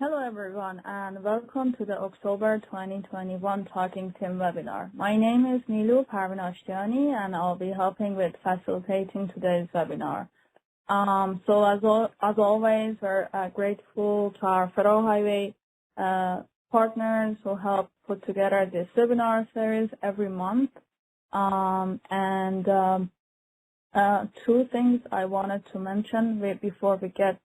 Hello everyone and welcome to the October 2021 Talking TIM webinar. My name is Nilu Parvinashtiani and I'll be helping with facilitating today's webinar. So as always, we're grateful to our Federal Highway partners who help put together this webinar series every month. Two things I wanted to mention before we get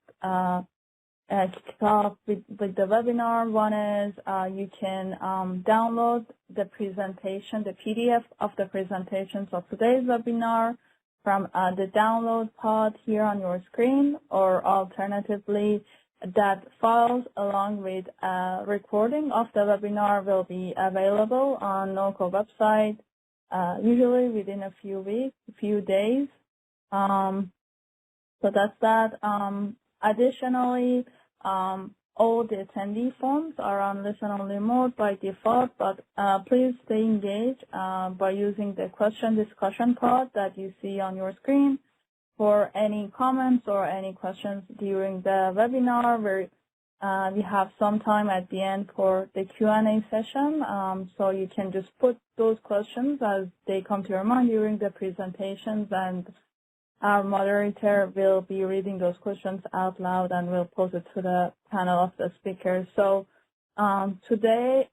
kicked off with the webinar. One is you can download the presentation, the PDF of the presentations of today's webinar from the download pod here on your screen, or alternatively, that files along with a recording of the webinar will be available on NOCO website, usually within a few days. So that's that. Additionally, all the attendee forms are on listen-only mode by default, but please stay engaged by using the question discussion pod that you see on your screen for any comments or any questions during the webinar. We have some time at the end for the Q&A session, so you can just put those questions as they come to your mind during the presentations, and our moderator will be reading those questions out loud and will pose it to the panel of the speakers. So today,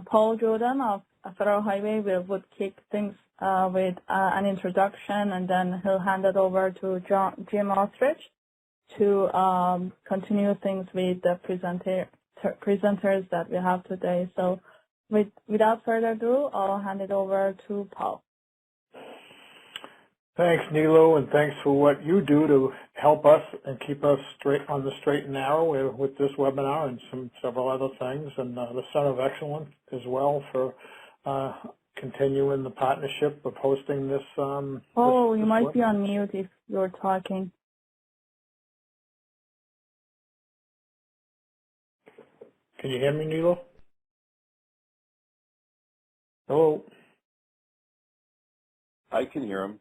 Paul Jordan of Federal Highway would kick things with an introduction, and then he'll hand it over to Jim Ostrich to continue things with the presenters that we have today. So without further ado, I'll hand it over to Paul. Thanks, Nilu, and thanks for what you do to help us and keep us on the straight and narrow with this webinar and several other things, and the Center of Excellence as well for continuing the partnership of hosting this. You might be on mute if you're talking. Can you hear me, Nilu? Hello? I can hear him.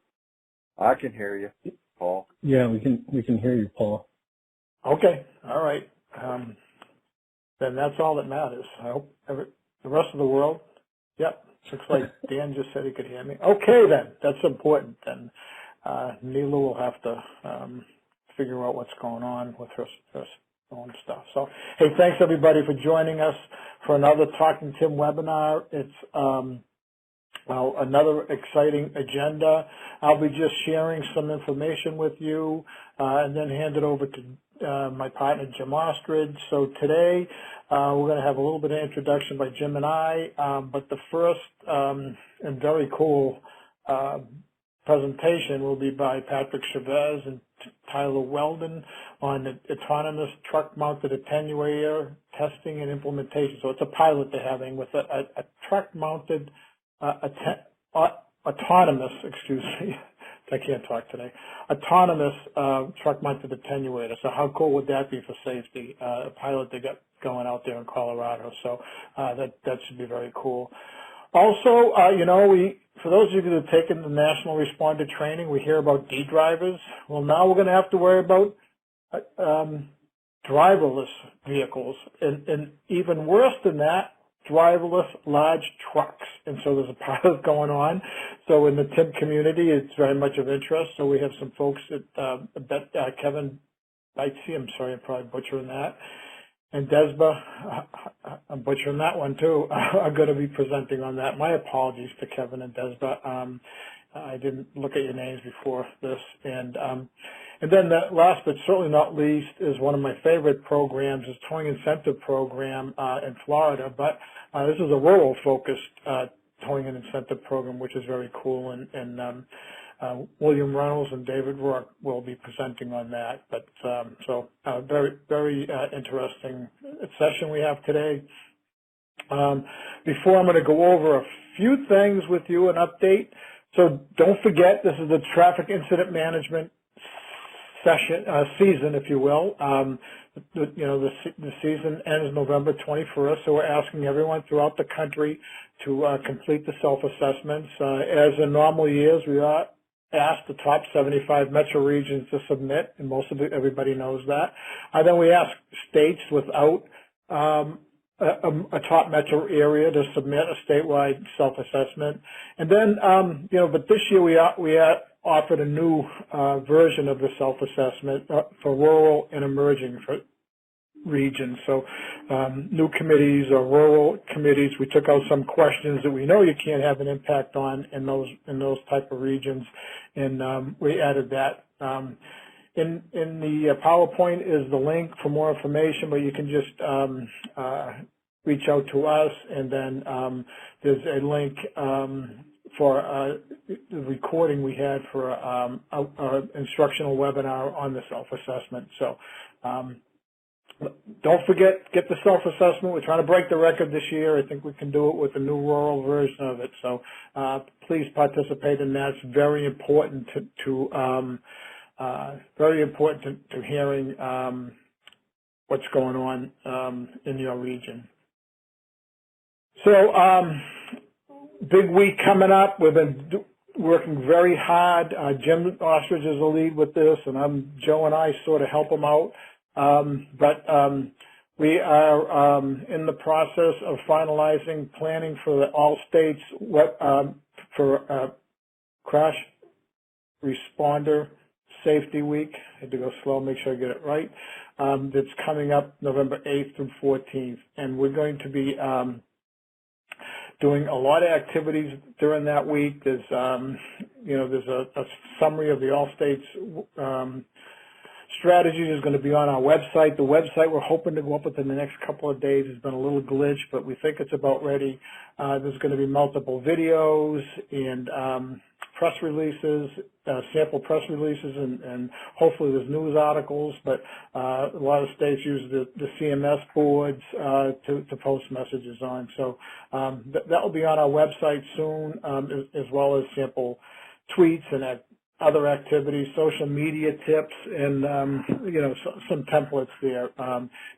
I can hear you, Paul. Yeah, we can hear you, Paul. Okay, all right. Then that's all that matters. I hope the rest of the world. Yep, looks like Dan just said he could hear me. Okay, then that's important. Then Nilu will have to figure out what's going on with her own stuff. So, hey, thanks everybody for joining us for another Talking TIM webinar. It's another exciting agenda. I'll be just sharing some information with you and then hand it over to my partner, Jim Ostrich. So today, we're going to have a little bit of introduction by Jim and I, but the first and very cool presentation will be by Patrick Chavez and Tyler Weldon on the autonomous truck-mounted attenuator testing and implementation. So it's a pilot they're having with a truck-mounted autonomous, excuse me, I can't talk today, autonomous truck-mounted attenuator. So how cool would that be for safety? A pilot they got going out there in Colorado. So that should be very cool. Also, for those of you that have taken the National Responder Training, we hear about D-drivers. Well, now we're going to have to worry about driverless vehicles, and even worse than that, driverless large trucks. And so there's a pilot going on. So in the TIM community, it's very much of interest. So we have some folks at Kevin Biesty, I'm sorry, I'm probably butchering that, and Dezbah, I'm butchering that one too, are going to be presenting on that. My apologies to Kevin and Dezbah. I didn't look at your names before this. And then the last but certainly not least is one of my favorite programs, is Towing Incentive Program in Florida. But this is a rural-focused towing and incentive program, which is very cool. And William Reynolds and David Roark will be presenting on that. But very, very interesting session we have today. Before, I'm going to go over a few things with you, an update. So don't forget, this is the traffic incident management season, if you will. The season ends November 21st, so we're asking everyone throughout the country to complete the self-assessments. As in normal years, we are asked the top 75 metro regions to submit, and most of it, everybody knows that. Then we asked states without a top metro area to submit a statewide self-assessment. And then, but this year we offered a new version of the self-assessment for rural and emerging regions. So new committees or rural committees, we took out some questions that we know you can't have an impact on in those type of regions, and we added that. In the PowerPoint is the link for more information, but you can just reach out to us, and then there's a link for the recording we had for our instructional webinar on the self-assessment. So don't forget, get the self-assessment. We're trying to break the record this year. I think we can do it with the new rural version of it. So please participate in that. It's very important to hearing what's going on in your region. So big week coming up. We've been working very hard. Jim Ostrich is the lead with this, and Joe and I sort of help him out. But we are in the process of finalizing planning for the all states for Crash Responder Safety Week. I had to go slow, make sure I get it right. That's coming up November 8th through 14th, and we're going to be doing a lot of activities during that week. There's there's a summary of the all states strategies is going to be on our website. The website we're hoping to go up within the next couple of days. Has been a little glitch, but we think it's about ready. There's going to be multiple videos and press releases, sample press releases, and hopefully there's news articles, but a lot of states use the CMS boards to post messages on. So that will be on our website soon, as well as sample tweets and other activities, social media tips, and some templates there.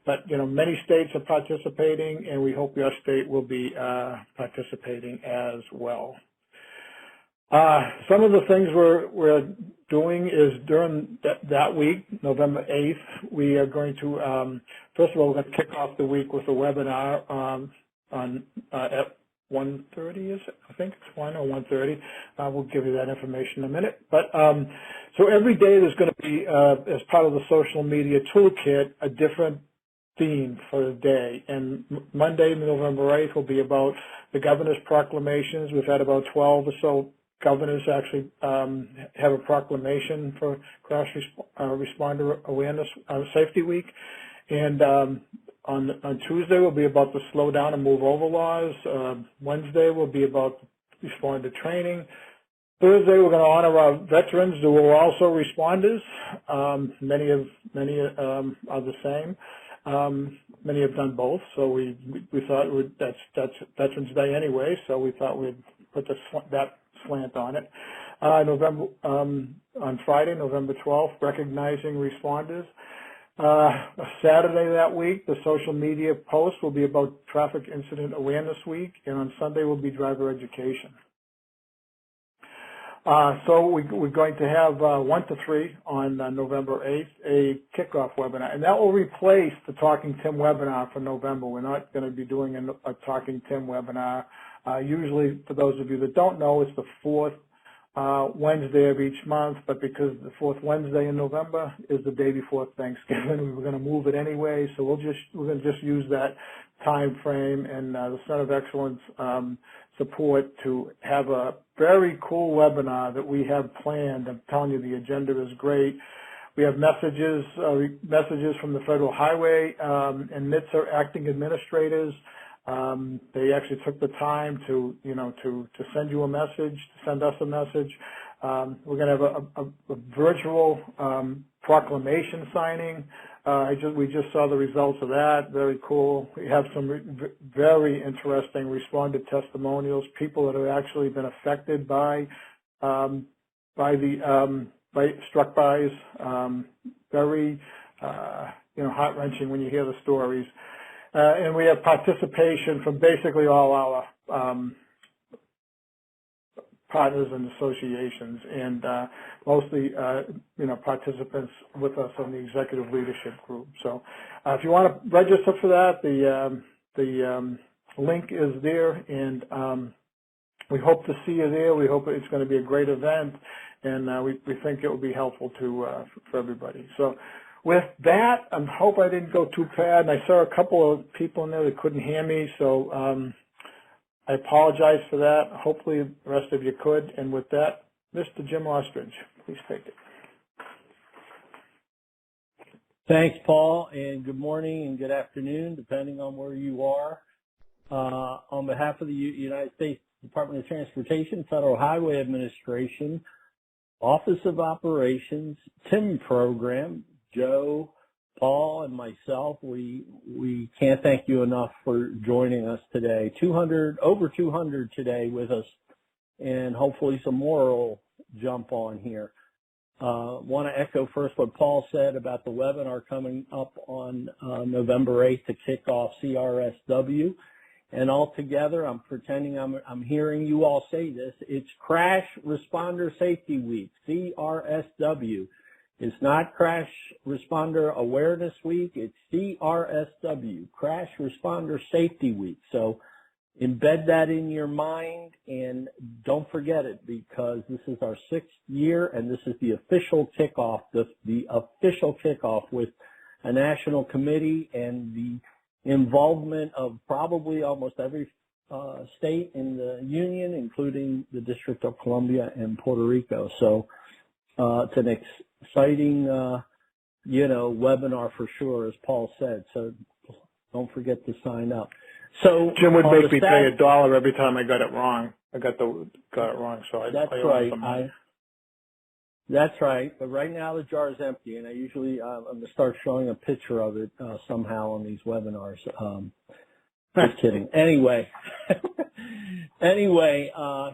But many states are participating, and we hope your state will be participating as well. Some of the things we're doing is during that week, November 8th, we are going to first of all, we're going to kick off the week with a webinar at 1:30, is it? I think it's 1 or 1:30. We'll give you that information in a minute. But so every day there's going to be, as part of the social media toolkit, a different theme for the day. And Monday, November 8th, will be about the governor's proclamations. We've had about 12 or so governors actually have a proclamation for Crash Responder Awareness Safety Week. And on Tuesday will be about the slow down and move over laws. Wednesday will be about responder training. Thursday we're going to honor our veterans who are also responders. Many are the same. Many have done both, so we thought that's Veterans Day anyway, so we thought we'd put that slant on it. On Friday, November 12th, recognizing responders. Saturday that week, the social media post will be about Traffic Incident Awareness Week, and on Sunday will be driver education. So we're going to have 1 to 3 on November 8th, a kickoff webinar, and that will replace the Talking Tim webinar for November. We're not going to be doing a Talking Tim webinar. Usually, for those of you that don't know, it's the fourth Wednesday of each month, but because the fourth Wednesday in November is the day before Thanksgiving, we were going to move it anyway, so we're going to just use that time frame and the Center of Excellence support to have a very cool webinar that we have planned. I'm telling you, the agenda is great. We have messages from the Federal Highway and NHTSA acting administrators. They actually took the time to send you a message, to send us a message. We're going to have a virtual proclamation signing. We just saw the results of that. Very cool. We have some very interesting responder testimonials. People that have actually been affected by struck-bys. Very heart-wrenching when you hear the stories. And we have participation from basically all our partners and associations, and mostly, participants with us on the executive leadership group. So if you want to register for that, the link is there, and we hope to see you there. We hope it's going to be a great event, and we think it will be helpful for everybody. So with that, I hope I didn't go too bad. I saw a couple of people in there that couldn't hear me, so I apologize for that. Hopefully the rest of you could. And with that, Mr. Jim Ostrich, please take it. Thanks, Paul, and good morning and good afternoon, depending on where you are. On behalf of the United States Department of Transportation, Federal Highway Administration, Office of Operations, TIM Program, Joe, Paul, and myself, we can't thank you enough for joining us today. Over 200 today with us, and hopefully some more will jump on here. Want to echo first what Paul said about the webinar coming up on November 8th to kick off CRSW. And all together, I'm pretending I'm hearing you all say this. It's Crash Responder Safety Week, CRSW. It's not Crash Responder Awareness Week. It's CRSW, Crash Responder Safety Week. So embed that in your mind and don't forget it, because this is our 6th year and this is the official kickoff, the official kickoff with a national committee and the involvement of probably almost every state in the union, including the District of Columbia and Puerto Rico. So it's an exciting, webinar for sure, as Paul said. So don't forget to sign up. So Jim would make me pay $1 every time I got it wrong. I got it wrong, so that's right. That's right. But right now the jar is empty, and I usually I'm going to start showing a picture of it somehow on these webinars. Just kidding. Anyway,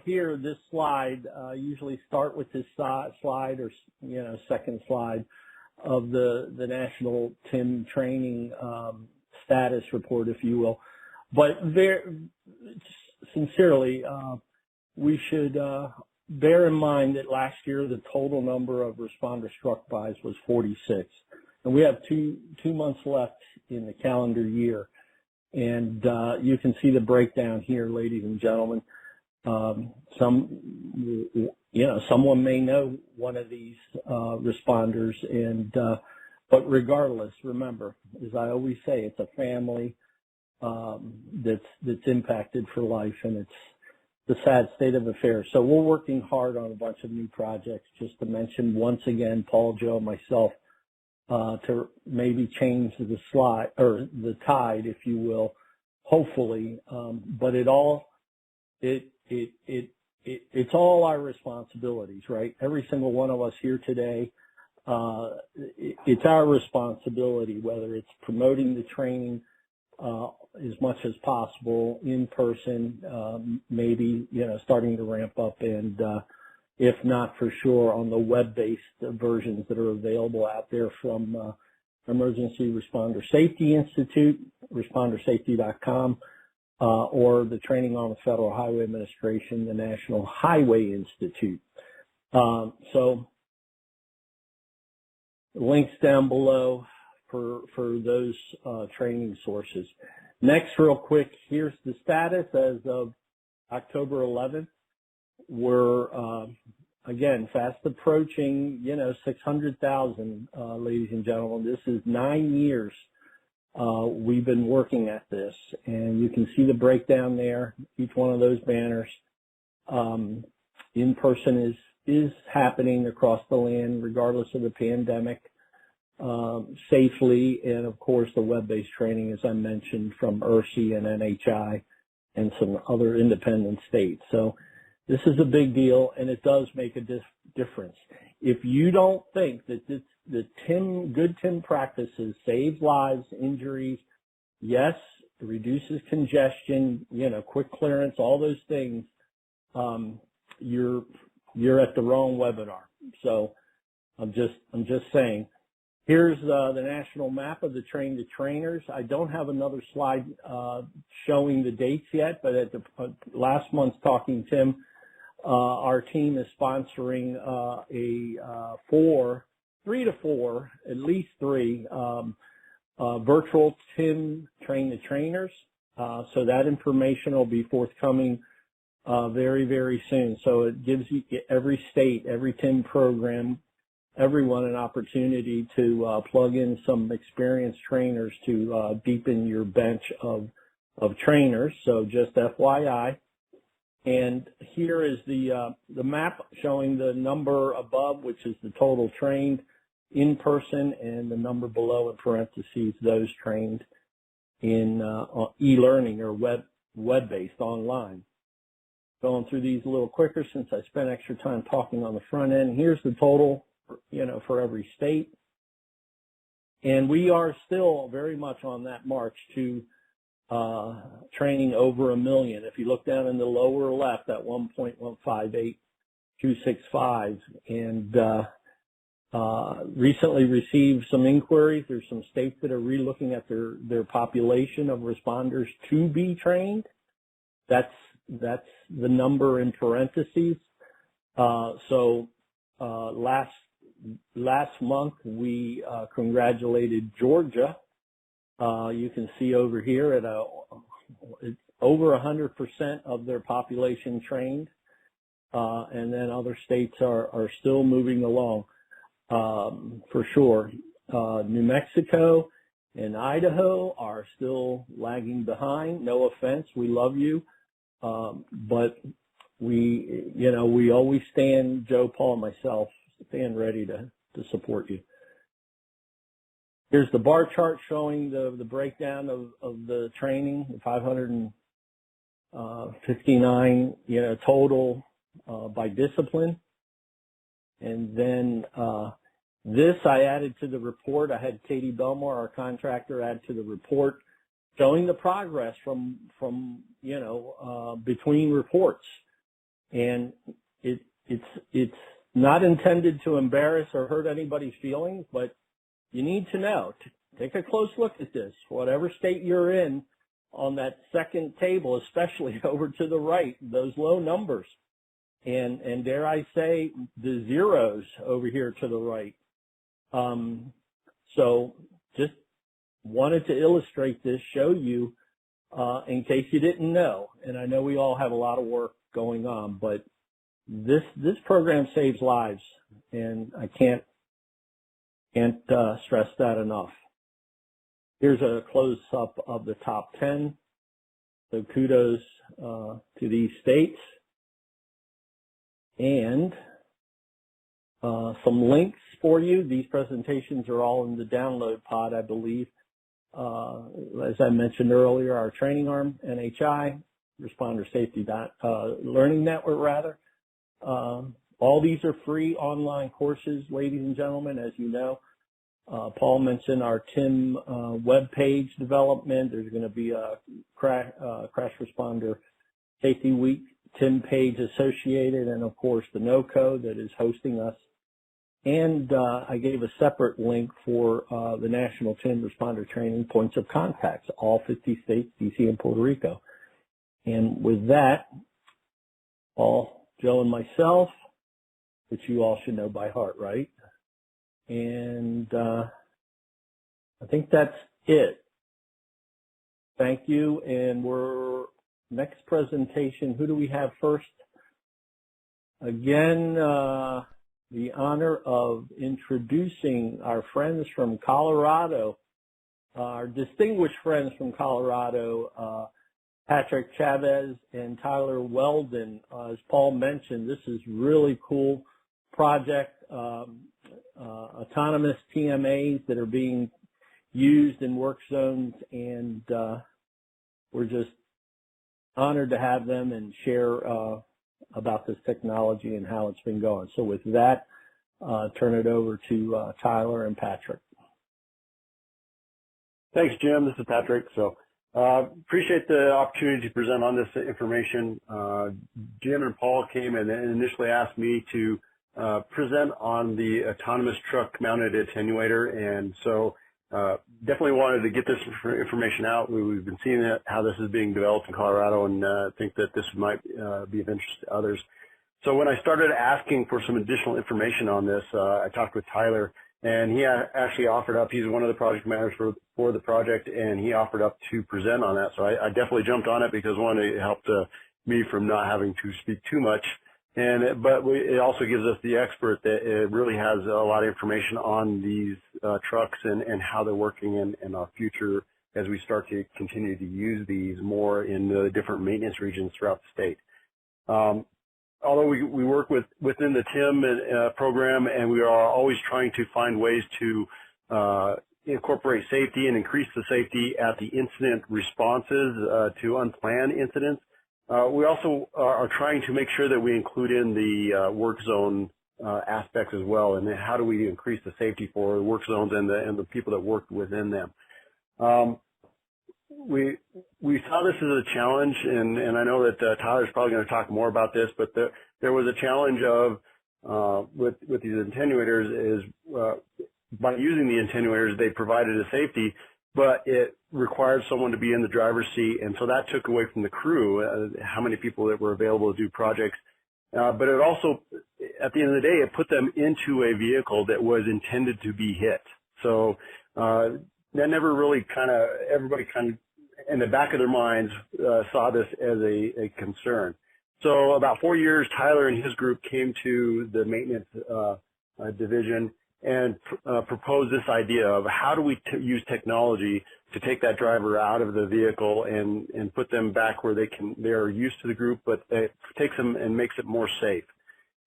here this slide. Usually start with this slide, or second slide of the National TIM Training status report, if you will. But sincerely, we should bear in mind that last year the total number of responder struck bys was 46, and we have two months left in the calendar year. And you can see the breakdown here, ladies and gentlemen. Someone may know one of these responders, and but regardless, remember, as I always say, it's a family that's impacted for life, and it's the sad state of affairs. So we're working hard on a bunch of new projects. Just to mention once again, Paul, Joe, myself, to maybe change the slide or the tide, if you will, hopefully. But it's all our responsibilities, right? Every single one of us here today, it's our responsibility, whether it's promoting the training as much as possible in person, maybe, starting to ramp up, and if not, for sure, on the web-based versions that are available out there from Emergency Responder Safety Institute, respondersafety.com, or the Training on the Federal Highway Administration, the National Highway Institute. So links down below for those training sources. Next, real quick, here's the status as of October 11th. We're, again, fast approaching, 600,000, ladies and gentlemen. This is 9 years we've been working at this, and you can see the breakdown there, each one of those banners. In person is happening across the land, regardless of the pandemic, safely, and of course the web-based training, as I mentioned, from ERSI and NHI and some other independent states. So this is a big deal, and it does make a difference. If you don't think that the good TIM practices save lives, injuries, yes, it reduces congestion, quick clearance, all those things, you're at the wrong webinar. So I'm just saying. Here's the national map of the train to trainers. I don't have another slide showing the dates yet, but at the last month's Talking Tim, our team is sponsoring three to four, at least three, virtual TIM train-the-trainers. So that information will be forthcoming very, very soon. So it gives you every state, every TIM program, everyone an opportunity to plug in some experienced trainers to deepen your bench of trainers. So just FYI. And here is the map showing the number above, which is the total trained in person, and the number below in parentheses, those trained in e-learning or web-based online. Going through these a little quicker since I spent extra time talking on the front end. Here's the total, for every state. And we are still very much on that march to training over 1 million. If you look down in the lower left, that 1.158265, and recently received some inquiries. There's some states that are re-looking at their population of responders to be trained. That's the number in parentheses. So last month we congratulated Georgia. You can see over here at it's over 100% of their population trained, and then other states are still moving along for sure. New Mexico and Idaho are still lagging behind. No offense, we love you, but we always stand, Joe, Paul, and myself, stand ready to support you. Here's the bar chart showing the breakdown of the training, the 559, total by discipline. And then this I added to the report. I had Katie Belmore, our contractor, add to the report showing the progress from between reports. And it's not intended to embarrass or hurt anybody's feelings, but you need to know. Take a close look at this. Whatever state you're in, on that second table, especially over to the right, those low numbers, and dare I say, the zeros over here to the right. So just wanted to illustrate this, show you, in case you didn't know. And I know we all have a lot of work going on, but this program saves lives, and I can't stress that enough. Here's a close-up of the top 10. So kudos to these states. And some links for you. These presentations are all in the download pod, I believe. As I mentioned earlier, our training arm, NHI, Responder Safety Learning Network, rather. All these are free online courses, ladies and gentlemen, as you know. Paul mentioned our TIM web page development. There's going to be a Crash Responder Safety Week TIM page associated, and of course the NOCO that is hosting us. And I gave a separate link for the National TIM Responder Training Points of Contacts, all 50 states, DC and Puerto Rico. And with that, Paul, Joe, and myself, which you all should know by heart, right? And I think that's it. Thank you. And next presentation, who do we have first? Again, the honor of introducing our friends from Colorado, our distinguished friends from Colorado, Patrick Chavez and Tyler Weldon. As Paul mentioned, this is really cool project. Autonomous TMAs that are being used in work zones, and we're just honored to have them and share about this technology and how it's been going. So with that, turn it over to Tyler and Patrick. Thanks, Jim. This is Patrick. So appreciate the opportunity to present on this information. Jim and Paul came and initially asked me to present on the autonomous truck mounted attenuator, and so definitely wanted to get this information out. We've been seeing how this is being developed in Colorado, and think that this might be of interest to others. So when I started asking for some additional information on this, I talked with Tyler, and he actually offered up. He's one of the project managers for the project, and he offered up to present on that. So I definitely jumped on it because, one, it helped me from not having to speak too much, but it also gives us the expert that it really has a lot of information on these trucks and how they're working in our future as we start to continue to use these more in the different maintenance regions throughout the state. Although we work within the TIM program, and we are always trying to find ways to incorporate safety and increase the safety at the incident responses to unplanned incidents, we also are trying to make sure that we include in the work zone aspects as well, and then how do we increase the safety for work zones and the people that work within them. We saw this as a challenge, and I know that Tyler's probably going to talk more about this, but there was a challenge of with these attenuators is by using the attenuators, they provided a safety, but it required someone to be in the driver's seat, and so that took away from the crew how many people that were available to do projects. But it also, at the end of the day, it put them into a vehicle that was intended to be hit. So that never really everybody in the back of their minds saw this as a concern. So about 4 years, Tyler and his group came to the maintenance division and proposed this idea of how do we use technology to take that driver out of the vehicle and put them back where they're used to the group, but it takes them and makes it more safe.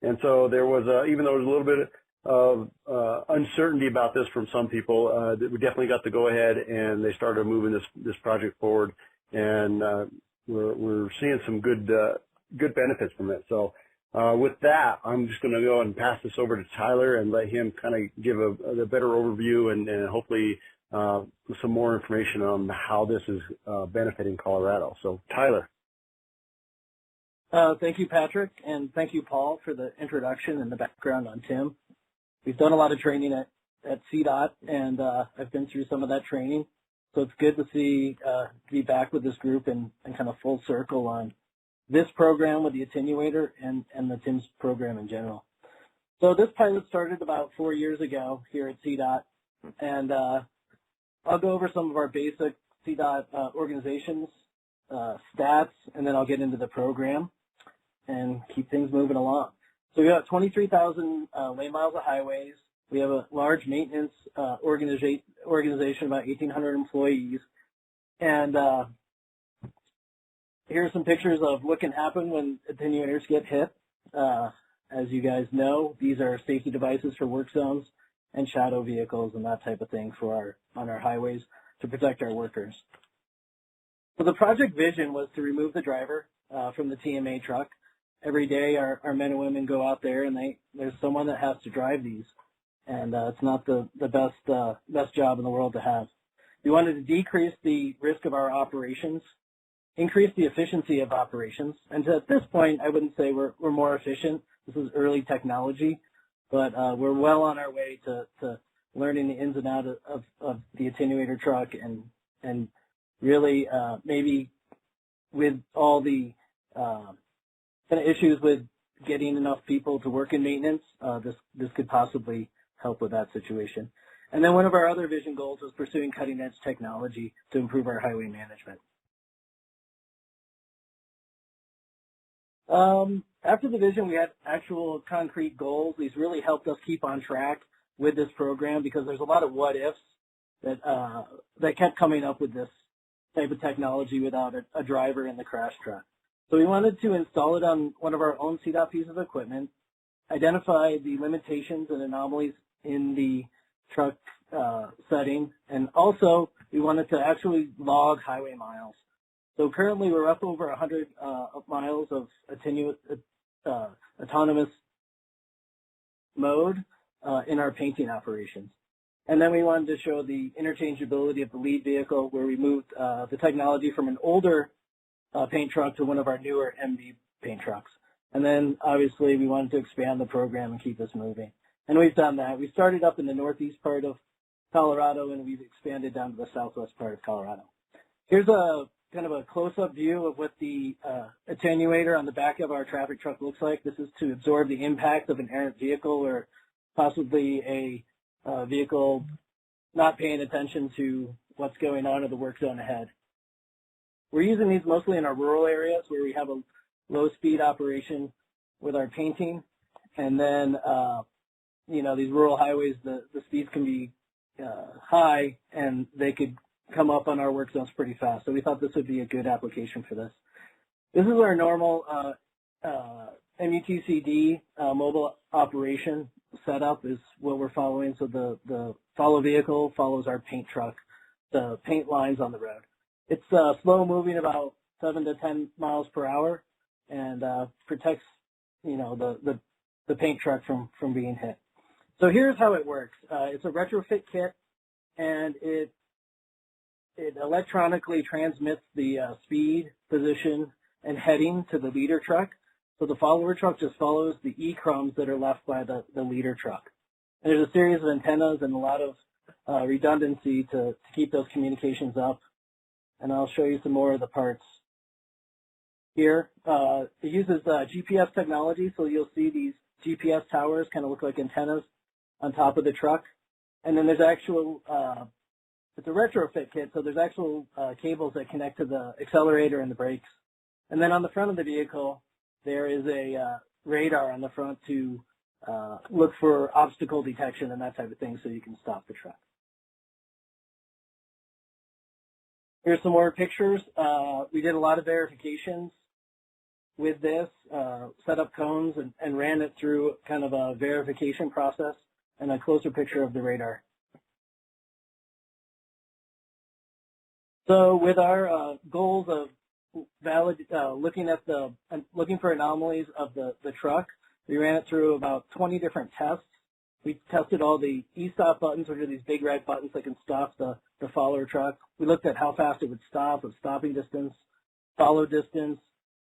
And so there was, even though there was a little bit of uncertainty about this from some people, we definitely got to go ahead and they started moving this project forward, and we're seeing some good benefits from it. So with that, I'm just going to go and pass this over to Tyler and let him kind of give a better overview and hopefully some more information on how this is benefiting Colorado. So Tyler. Thank you, Patrick, and thank you, Paul, for the introduction and the background on TIM. We've done a lot of training at Cdot, and I've been through some of that training. So it's good to be back with this group and kind of full circle on this program with the Attenuator and the TIM's program in general. So this pilot started about 4 years ago here at Cdot, and I'll go over some of our basic Cdot organizations, stats, and then I'll get into the program and keep things moving along. So we got 23,000 lane miles of highways. We have a large maintenance organization, about 1,800 employees. And here's some pictures of what can happen when attenuators get hit. As you guys know, these are safety devices for work zones and shadow vehicles and that type of thing on our highways to protect our workers. So the project vision was to remove the driver from the TMA truck. Every day our men and women go out there and there's someone that has to drive these. And it's not the best job in the world to have. We wanted to decrease the risk of our operations, increase the efficiency of operations. And at this point, I wouldn't say we're more efficient. This is early technology, but we're well on our way to learning the ins and outs of the attenuator truck and really maybe with all the kind of issues with getting enough people to work in maintenance, this could possibly help with that situation. And then one of our other vision goals was pursuing cutting-edge technology to improve our highway management. After the vision, we had actual concrete goals. These really helped us keep on track with this program because there's a lot of what-ifs that kept coming up with this type of technology without a driver in the crash truck. So we wanted to install it on one of our own Cdot pieces of equipment, identify the limitations and anomalies in the truck setting, and also we wanted to actually log highway miles. So currently we're up over 100 miles of autonomous mode in our painting operations. And then we wanted to show the interchangeability of the lead vehicle where we moved the technology from an older paint truck to one of our newer MV paint trucks. And then obviously we wanted to expand the program and keep us moving. And we've done that. We started up in the northeast part of Colorado and we've expanded down to the southwest part of Colorado. Here's a kind of a close-up view of what the attenuator on the back of our traffic truck looks like. This is to absorb the impact of an errant vehicle or possibly a vehicle not paying attention to what's going on in the work zone ahead. We're using these mostly in our rural areas where we have a low-speed operation with our painting. And then, you know, these rural highways, the speeds can be high, and they could come up on our work zones pretty fast. So we thought this would be a good application for this. This is our normal MUTCD mobile operation setup is what we're following. So the follow vehicle follows our paint truck, the paint lines on the road. It's slow moving, about 7 to 10 miles per hour, and protects, you know, the paint truck from being hit. So here's how it works. It's a retrofit kit, and it electronically transmits the speed, position, and heading to the leader truck. So the follower truck just follows the E-crumbs that are left by the leader truck. And there's a series of antennas and a lot of redundancy to keep those communications up. And I'll show you some more of the parts here. It uses GPS technology, so you'll see these GPS towers kind of look like antennas on top of the truck. And then there's actual, it's a retrofit kit, so there's actual cables that connect to the accelerator and the brakes. And then on the front of the vehicle, there is a radar on the front to look for obstacle detection and that type of thing so you can stop the truck. Here's some more pictures. We did a lot of verifications with this, set up cones and ran it through kind of a verification process, and a closer picture of the radar. So with our goals of looking for anomalies of the truck, we ran it through about 20 different tests. We tested all the e-stop buttons, which are these big red buttons that can stop the follower truck. We looked at how fast it would stop, with stopping distance, follow distance,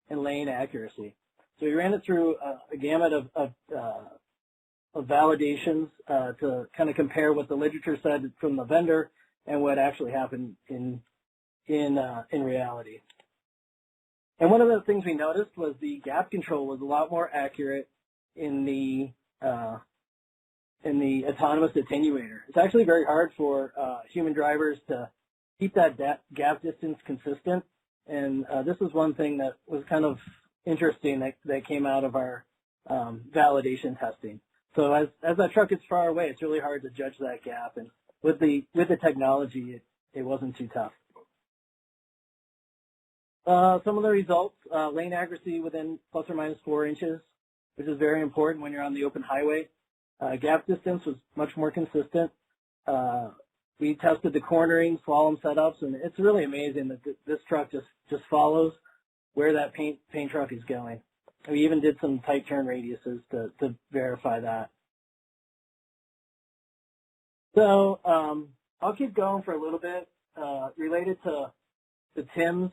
and lane accuracy. So we ran it through a gamut of validations to kind of compare what the literature said from the vendor and what actually happened in reality. And one of the things we noticed was the gap control was a lot more accurate in the autonomous attenuator. It's actually very hard for human drivers to keep that gap distance consistent. And this is one thing that was kind of interesting that came out of our validation testing. So as that truck is far away, it's really hard to judge that gap. And with the technology, it wasn't too tough. Some of the results, lane accuracy within plus or minus 4 inches, which is very important when you're on the open highway. Gap distance was much more consistent. We tested the cornering, slalom setups, and it's really amazing that this truck just follows where that paint truck is going. We even did some tight turn radiuses to verify that. So I'll keep going for a little bit. Related to the TIMs,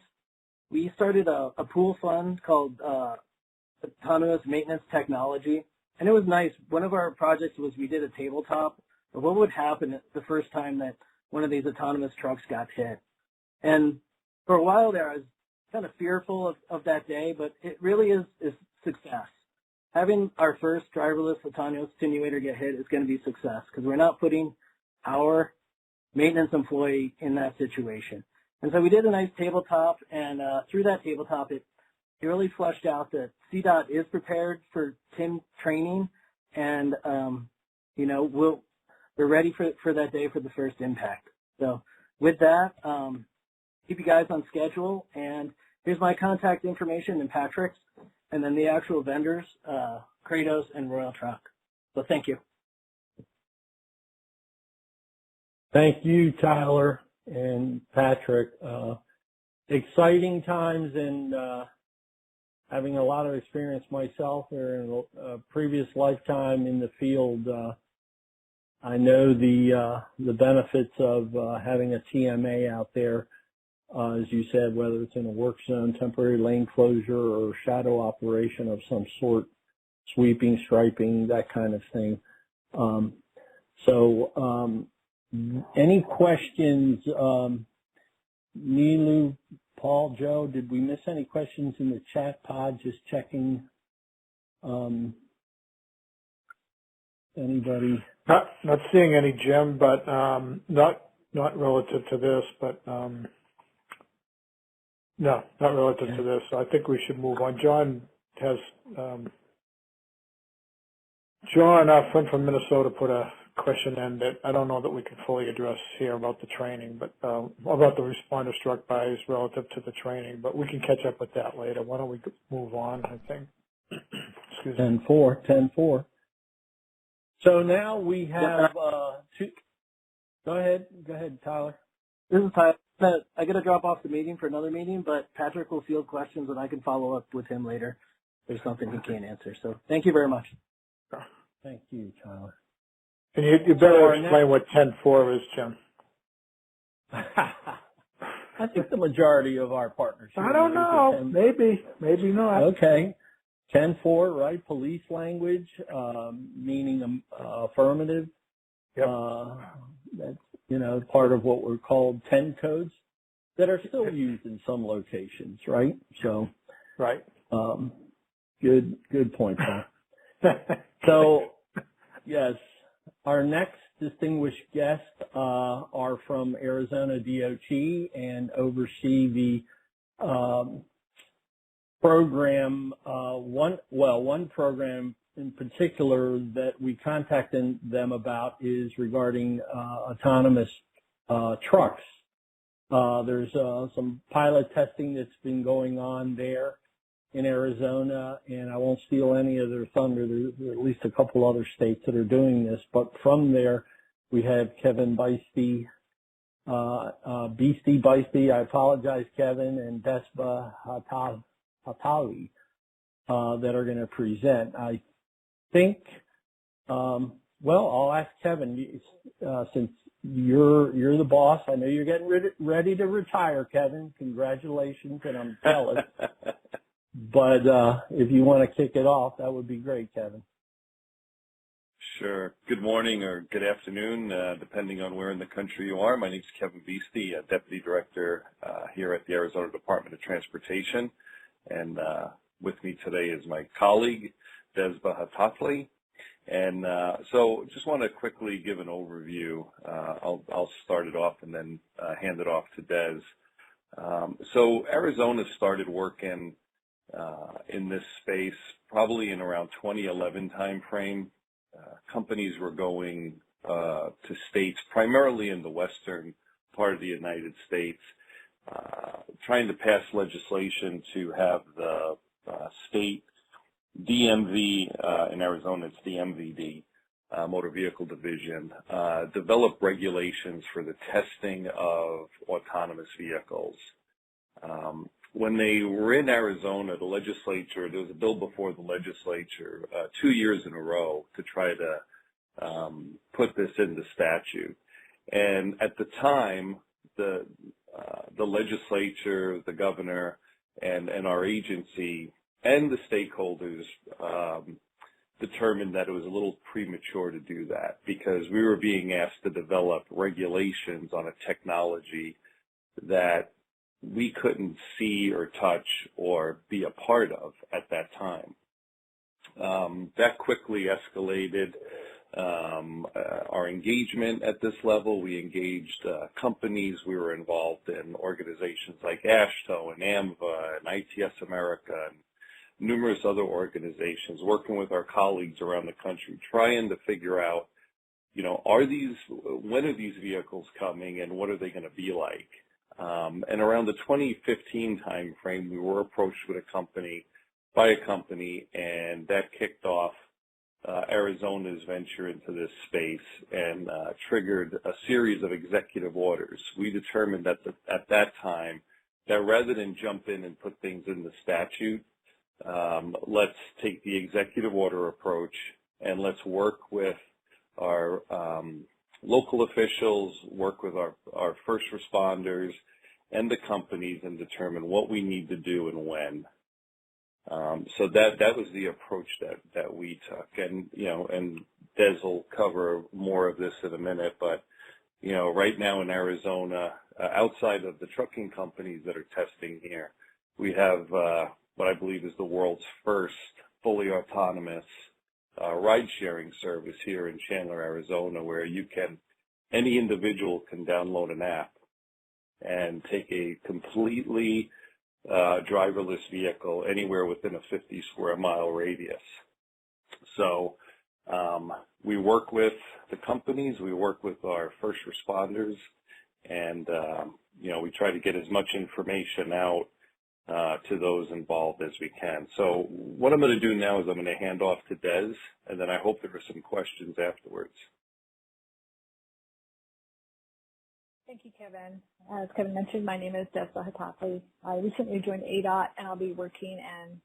we started a pool fund called Autonomous Maintenance Technology, and it was nice. One of our projects was we did a tabletop of what would happen the first time that one of these autonomous trucks got hit. And for a while there, I was kind of fearful of that day, but it really is success. Having our first driverless autonomous attenuator get hit is going to be success because we're not putting our maintenance employee in that situation. And so we did a nice tabletop, and through that tabletop, it really fleshed out that Cdot is prepared for TIM training, and you know, we're ready for that day for the first impact. So with that, keep you guys on schedule, and here's my contact information and Patrick's, and then the actual vendors, Kratos and Royal Truck. So thank you. Thank you, Tyler and Patrick. Exciting times, and having a lot of experience myself or in a previous lifetime in the field, I know the benefits of having a TMA out there, as you said, whether it's in a work zone, temporary lane closure, or shadow operation of some sort, sweeping, striping, that kind of thing. Any questions Nilu, Paul, Joe, did we miss any questions in the chat pod? Just checking. Anybody? Not seeing any, Jim, but not relative to this, but no, not relative to this. So I think we should move on. John has John, our friend from Minnesota, put a question in that I don't know that we can fully address here about the training, but about the responder struck by relative to the training, but we can catch up with that later. Why don't we move on, I think. Excuse me. 10-4. So now we have two. Go ahead, Tyler. This is Tyler. I got to drop off the meeting for another meeting, but Patrick will field questions and I can follow up with him later. There's something he can't answer. So thank you very much. Thank you, Tyler. And you better explain what 10-4 is, Jim. I think the majority of our partners. I don't know. Maybe not. Okay. 10-4, right? Police language, meaning affirmative. Yep. That's, part of what were called 10 codes that are still used in some locations, right? So, right. Good point, Paul. So, yes, our next distinguished guests are from Arizona DOT and oversee the program, one program in particular that we contacted them about is regarding autonomous trucks. There's some pilot testing that's been going on there in Arizona, and I won't steal any of their thunder. There are at least a couple other states that are doing this, but from there we have Kevin Biesty, Biesty, I apologize, Kevin, and Dezbah Hatathli that are going to present. I think, I'll ask Kevin, since you're the boss. I know you're getting ready to retire, Kevin. Congratulations, and I'm jealous. But if you want to kick it off, that would be great, Kevin. Sure. Good morning or good afternoon, depending on where in the country you are. My name is Kevin Biesty, Deputy Director here at the Arizona Department of Transportation. And with me today is my colleague, Dezbah Hatathli. And so just want to quickly give an overview. I'll start it off and then hand it off to Dez. So Arizona started working in this space probably in around 2011 timeframe. Companies were going to states, primarily in the western part of the United States, trying to pass legislation to have the state DMV, in Arizona it's the MVD, Motor Vehicle Division, develop regulations for the testing of autonomous vehicles. When they were in Arizona, the legislature, there was a bill before the legislature 2 years in a row to try to put this into statute. And at the time, the legislature, the governor, and our agency and the stakeholders determined that it was a little premature to do that because we were being asked to develop regulations on a technology that we couldn't see or touch or be a part of at that time. That quickly escalated our engagement at this level. We engaged companies. We were involved in organizations like AASHTO and AMVA and ITS America and numerous other organizations, working with our colleagues around the country, trying to figure out, when are these vehicles coming and what are they going to be like? And around the 2015 timeframe, we were approached by a company, and that kicked off Arizona's venture into this space and triggered a series of executive orders. We determined at that time that rather than jump in and put things in the statute, let's take the executive order approach and let's work with our local officials, work with our first responders and the companies and determine what we need to do and when. So that was the approach that we took. And, and Des will cover more of this in a minute, but, You know, right now in Arizona, outside of the trucking companies that are testing here, we have what I believe is the world's first fully autonomous ride-sharing service here in Chandler, Arizona, where any individual can download an app and take a completely driverless vehicle anywhere within a 50 square mile radius. So we work with the companies, we work with our first responders, and you know, we try to get as much information out to those involved as we can. So what I'm going to do now is I'm going to hand off to Des, and then I hope there are some questions afterwards. Thank you, Kevin. As Kevin mentioned, my name is Dezbah Hatathli. I recently joined ADOT, and I'll be working and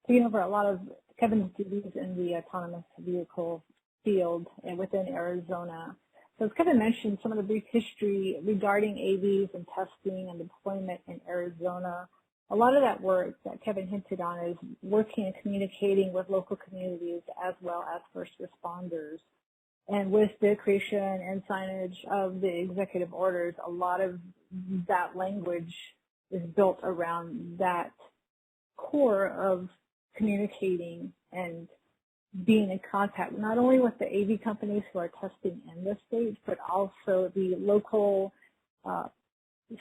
taking over a lot of Kevin's duties in the autonomous vehicle field and within Arizona. So as Kevin mentioned, some of the brief history regarding AVs and testing and deployment in Arizona. A lot of that work that Kevin hinted on is working and communicating with local communities as well as first responders. And with the creation and signage of the executive orders, a lot of that language is built around that core of communicating and being in contact not only with the AV companies who are testing in the state, but also the local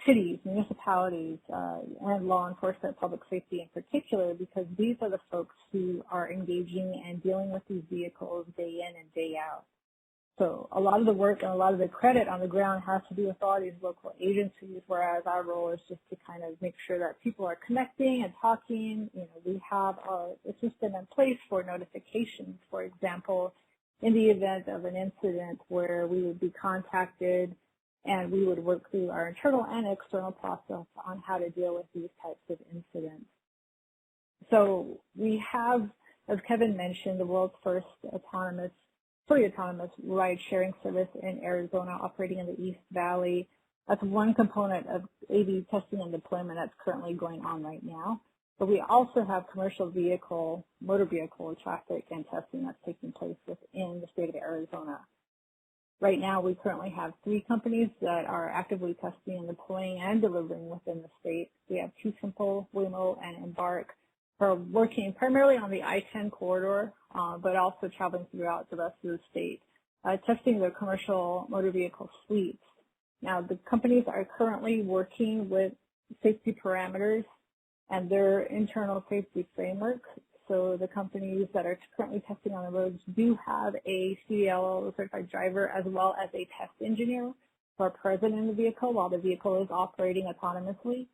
cities, municipalities, and law enforcement, public safety in particular, because these are the folks who are engaging and dealing with these vehicles day in and day out. So a lot of the work and a lot of the credit on the ground has to do with all these local agencies, whereas our role is just to kind of make sure that people are connecting and talking. You know, we have a system in place for notifications, for example, in the event of an incident where we would be contacted and we would work through our internal and external process on how to deal with these types of incidents. So we have, as Kevin mentioned, the world's first fully autonomous ride-sharing service in Arizona operating in the East Valley. That's one component of AV testing and deployment that's currently going on right now. But we also have commercial vehicle, motor vehicle traffic and testing that's taking place within the state of Arizona. Right now, we currently have 3 companies that are actively testing and deploying and delivering within the state. We have TuSimple, Waymo, and Embark, who are working primarily on the I-10 corridor, but also traveling throughout the rest of the state, testing their commercial motor vehicle fleets. Now, the companies are currently working with safety parameters and their internal safety framework. So the companies that are currently testing on the roads do have a CDL certified driver as well as a test engineer who are present in the vehicle while the vehicle is operating autonomously.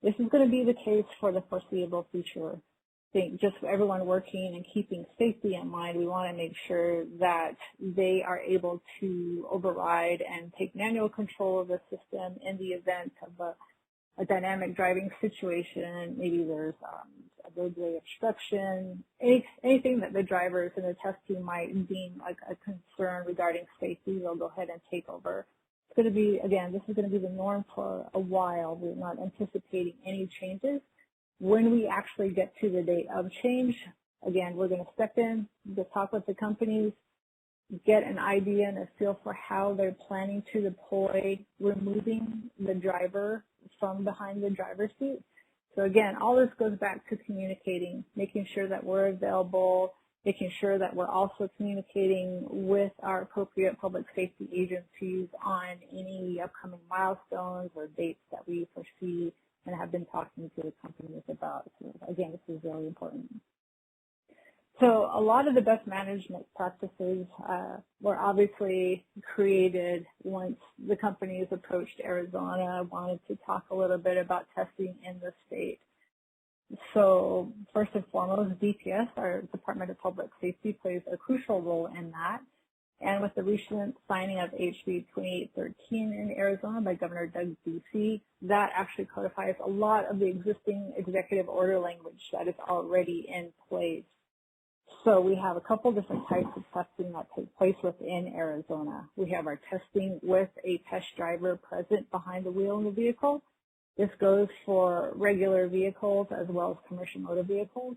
This is going to be the case for the foreseeable future. I think just for everyone working and keeping safety in mind, we want to make sure that they are able to override and take manual control of the system in the event of a dynamic driving situation. Maybe there's a roadway obstruction, anything that the drivers and the test team might deem like a concern regarding safety, they'll go ahead and take over. It's going to be, again, this is going to be the norm for a while. We're not anticipating any changes. When we actually get to the date of change, again, we're going to step in, to talk with the companies, get an idea and a feel for how they're planning to deploy removing the driver from behind the driver's seat. So again, all this goes back to communicating, making sure that we're available, making sure that we're also communicating with our appropriate public safety agencies on any upcoming milestones or dates that we foresee and have been talking to the companies about. So again, this is really important. So a lot of the best management practices were obviously created once the companies approached Arizona. I wanted to talk a little bit about testing in the state. So first and foremost, DPS, our Department of Public Safety, plays a crucial role in that. And with the recent signing of HB 2813 in Arizona by Governor Doug Biesty, that actually codifies a lot of the existing executive order language that is already in place. So we have a couple different types of testing that take place within Arizona. We have our testing with a test driver present behind the wheel in the vehicle. This goes for regular vehicles as well as commercial motor vehicles.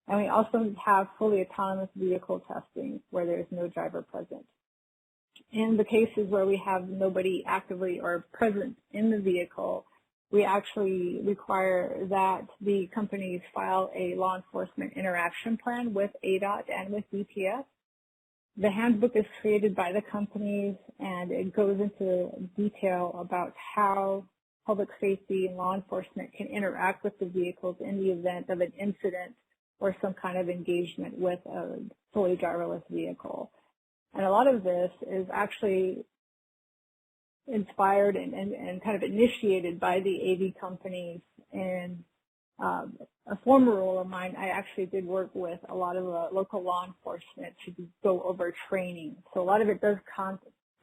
And we also have fully autonomous vehicle testing where there is no driver present. in the cases where we have nobody actively or present in the vehicle, we actually require that the companies file a law enforcement interaction plan with ADOT and with DPS. The handbook is created by the companies, and it goes into detail about how public safety and law enforcement can interact with the vehicles in the event of an incident or some kind of engagement with a fully driverless vehicle. And a lot of this is actually inspired and kind of initiated by the AV companies. And a former role of mine, I actually did work with a lot of local law enforcement to go over training. So a lot of it does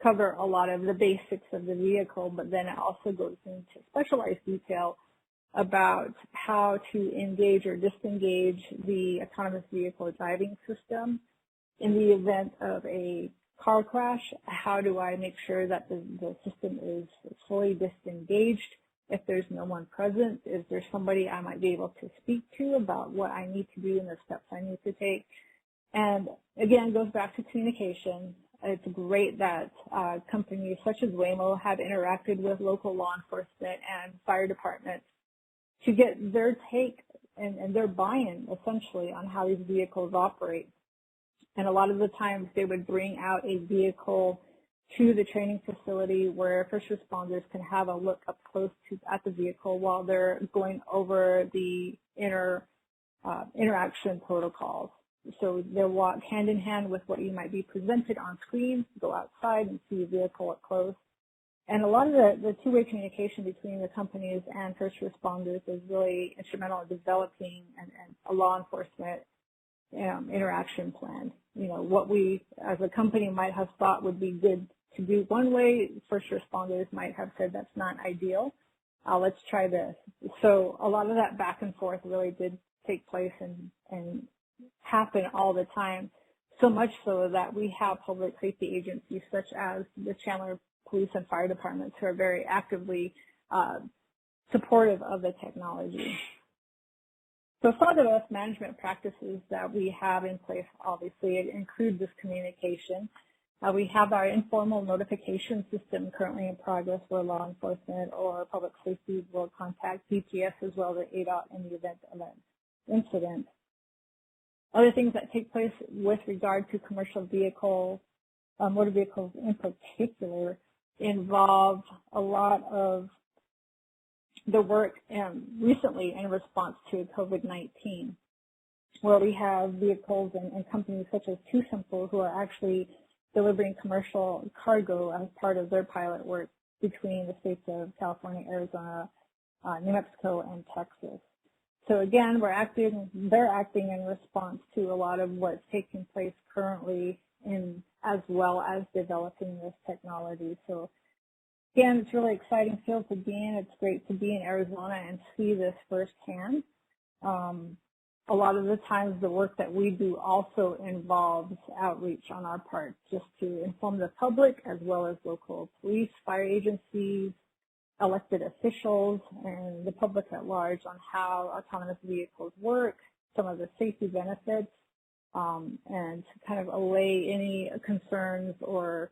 cover a lot of the basics of the vehicle, but then it also goes into specialized detail about how to engage or disengage the autonomous vehicle driving system in the event of a car crash. How do I make sure that the system is fully disengaged? If there's no one present, is there somebody I might be able to speak to about what I need to do and the steps I need to take? And again, it goes back to communication. It's great that companies such as Waymo have interacted with local law enforcement and fire departments to get their take and their buy-in, essentially, on how these vehicles operate. And a lot of the times they would bring out a vehicle to the training facility where first responders can have a look up close at the vehicle while they're going over the interaction protocols. So they'll walk hand in hand with what you might be presented on screen, go outside and see a vehicle up close. And a lot of the two-way communication between the companies and first responders is really instrumental in developing a law enforcement interaction plan. You know, what we as a company might have thought would be good to do one way, first responders might have said that's not ideal. Let's try this. So a lot of that back and forth really did take place and happen all the time, so much so that we have public safety agencies such as the Chandler Police and Fire Departments who are very actively supportive of the technology. So some of the best management practices that we have in place, obviously, it includes this communication. We have our informal notification system currently in progress where law enforcement or public safety will contact DPS as well as ADOT in the event of an incident. Other things that take place with regard to commercial vehicle, motor vehicles in particular, involve a lot of the work recently in response to COVID-19, where we have vehicles and companies such as Too Simple who are actually delivering commercial cargo as part of their pilot work between the states of California, Arizona, New Mexico, and Texas. So again, they're acting in response to a lot of what's taking place currently as well as developing this technology. So again, it's really exciting field to be in. It's great to be in Arizona and see this firsthand. A lot of the times the work that we do also involves outreach on our part, just to inform the public as well as local police, fire agencies, elected officials, and the public at large on how autonomous vehicles work, some of the safety benefits, and to kind of allay any concerns or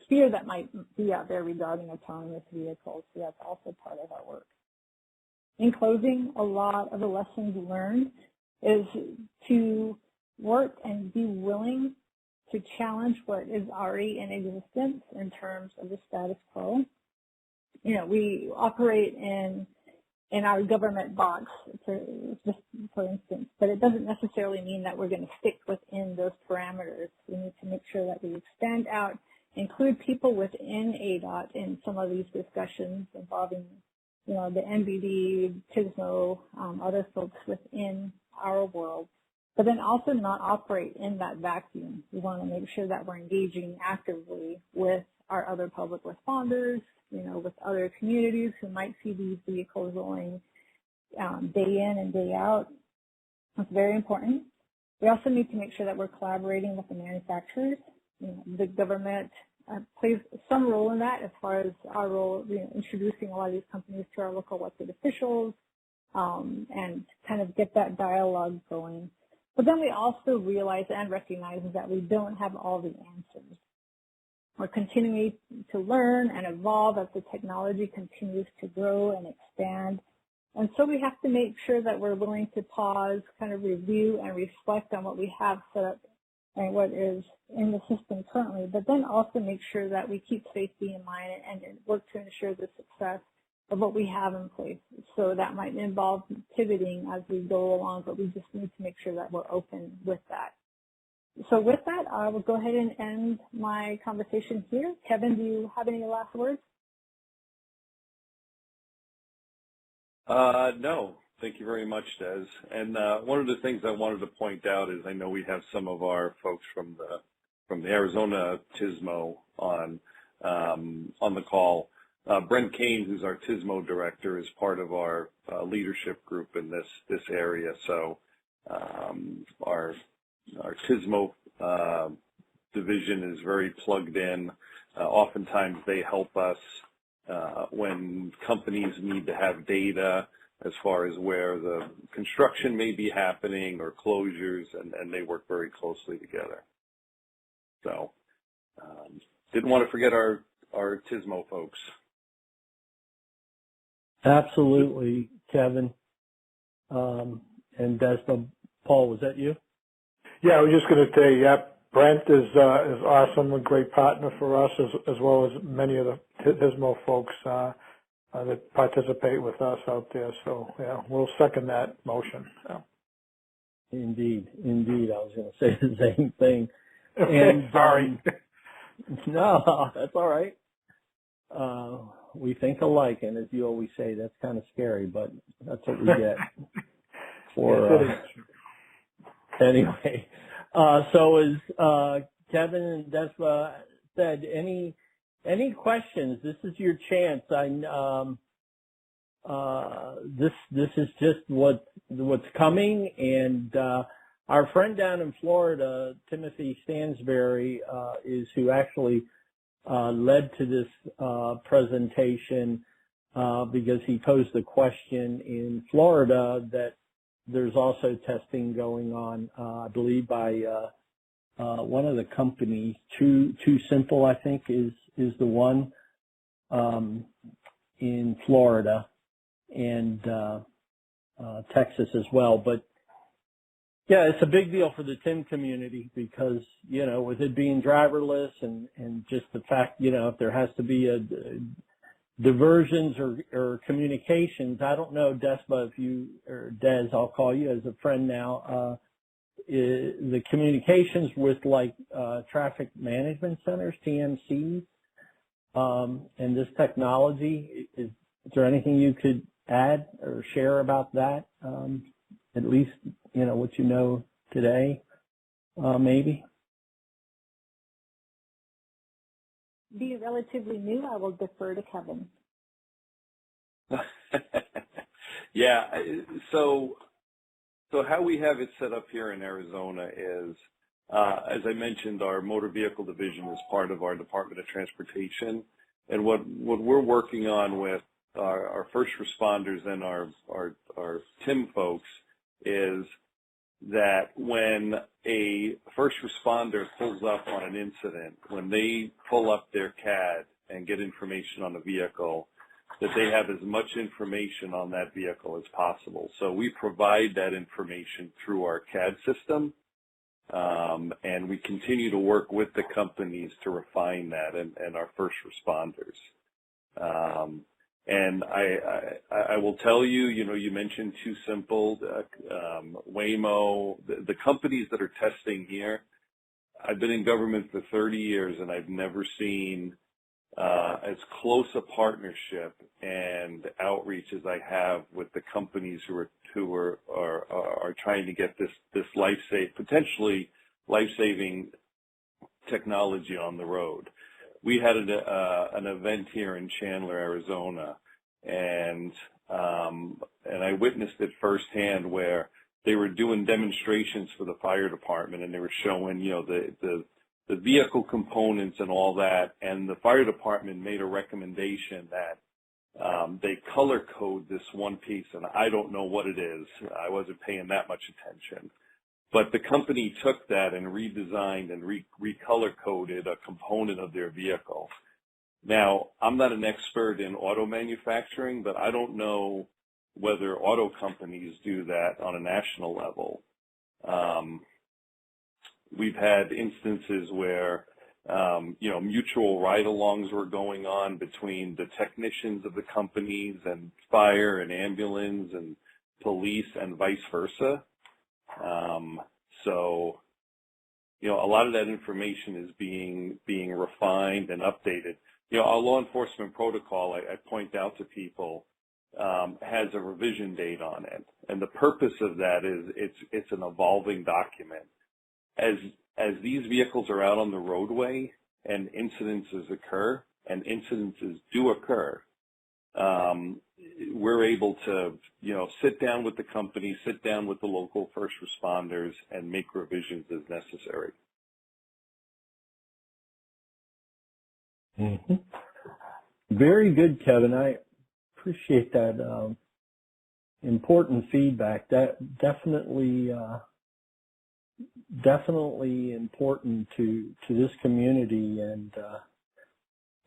fear that might be out there regarding autonomous vehicles. So that's also part of our work. In closing, a lot of the lessons learned is to work and be willing to challenge what is already in existence in terms of the status quo. You know, we operate in our government box, for instance, but it doesn't necessarily mean that we're going to stick within those parameters. We need to make sure that we expand out, include people within ADOT in some of these discussions involving, you know, the NBD, TISMO, other folks within our world, but then also not operate in that vacuum. We want to make sure that we're engaging actively with our other public responders, you know, with other communities who might see these vehicles rolling day in and day out. That's very important. We also need to make sure that we're collaborating with the manufacturers. You know, the government plays some role in that as far as our role, you know, introducing a lot of these companies to our local elected officials and kind of get that dialogue going. But then we also realize and recognize that we don't have all the answers. We're continuing to learn and evolve as the technology continues to grow and expand. And so we have to make sure that we're willing to pause, kind of review and reflect on what we have set up and what is in the system currently, but then also make sure that we keep safety in mind and work to ensure the success of what we have in place. So that might involve pivoting as we go along, but we just need to make sure that we're open with that. So with that, I will go ahead and end my conversation here. Kevin, do you have any last words? No, thank you very much, Des. And one of the things I wanted to point out is I know we have some of our folks from the Arizona TISMO on the call. Brent Kane, who's our TISMO director, is part of our leadership group in this area. So our TISMO division is very plugged in. Oftentimes they help us when companies need to have data as far as where the construction may be happening or closures, and they work very closely together. So didn't want to forget our TISMO folks. Absolutely, Kevin. And Dezbah, Paul, was that you? Yeah, I was just going to say, yep, Brent is awesome, a great partner for us, as well as many of the TISMO folks that participate with us out there. So, yeah, we'll second that motion. So. Indeed. I was going to say the same thing. And sorry. No, that's all right. We think alike, and as you always say, that's kind of scary, but that's what we get. Anyway, so as Kevin and Dezbah said, any questions? This is your chance. This is just what's coming, and our friend down in Florida, Timothy Stansberry, is who actually led to this presentation because he posed the question in Florida that there's also testing going on, I believe, by one of the companies. Too Simple, I think, is the one in Florida and Texas as well. But yeah, it's a big deal for the TIM community because, you know, with it being driverless and just the fact, you know, if there has to be a diversions or communications, I don't know, Dezbah, if you, or Des, I'll call you as a friend now, the communications with like traffic management centers, TMCs, and this technology, is there anything you could add or share about that? At least, you know, what you know today, maybe? Being relatively new, I will defer to Kevin. Yeah, so how we have it set up here in Arizona is, as I mentioned, our motor vehicle division is part of our Department of Transportation, and what we're working on with our first responders and our TIM folks is that when a first responder pulls up on an incident, when they pull up their CAD and get information on the vehicle, that they have as much information on that vehicle as possible. So we provide that information through our CAD system, and we continue to work with the companies to refine that and our first responders. And I will tell you, you know, you mentioned Too Simple, Waymo, the companies that are testing here. I've been in government for 30 years, and I've never seen as close a partnership and outreach as I have with the companies who are trying to get this potentially life-saving technology on the road. We had an event here in Chandler, Arizona, and I witnessed it firsthand where they were doing demonstrations for the fire department, and they were showing, you know, the vehicle components and all that, and the fire department made a recommendation that they color code this one piece, and I don't know what it is. I wasn't paying that much attention. But the company took that and redesigned and recolor-coded a component of their vehicle. Now, I'm not an expert in auto manufacturing, but I don't know whether auto companies do that on a national level. We've had instances where, mutual ride-alongs were going on between the technicians of the companies and fire and ambulance and police and vice versa. So, a lot of that information is being refined and updated. Our law enforcement protocol, I point out to people, has a revision date on it. And the purpose of that is it's an evolving document. As these vehicles are out on the roadway and incidences occur, and incidences do occur, we're able to, sit down with the company, sit down with the local first responders, and make revisions as necessary. Mm-hmm. Very good, Kevin. I appreciate that important feedback. That definitely important to this community. And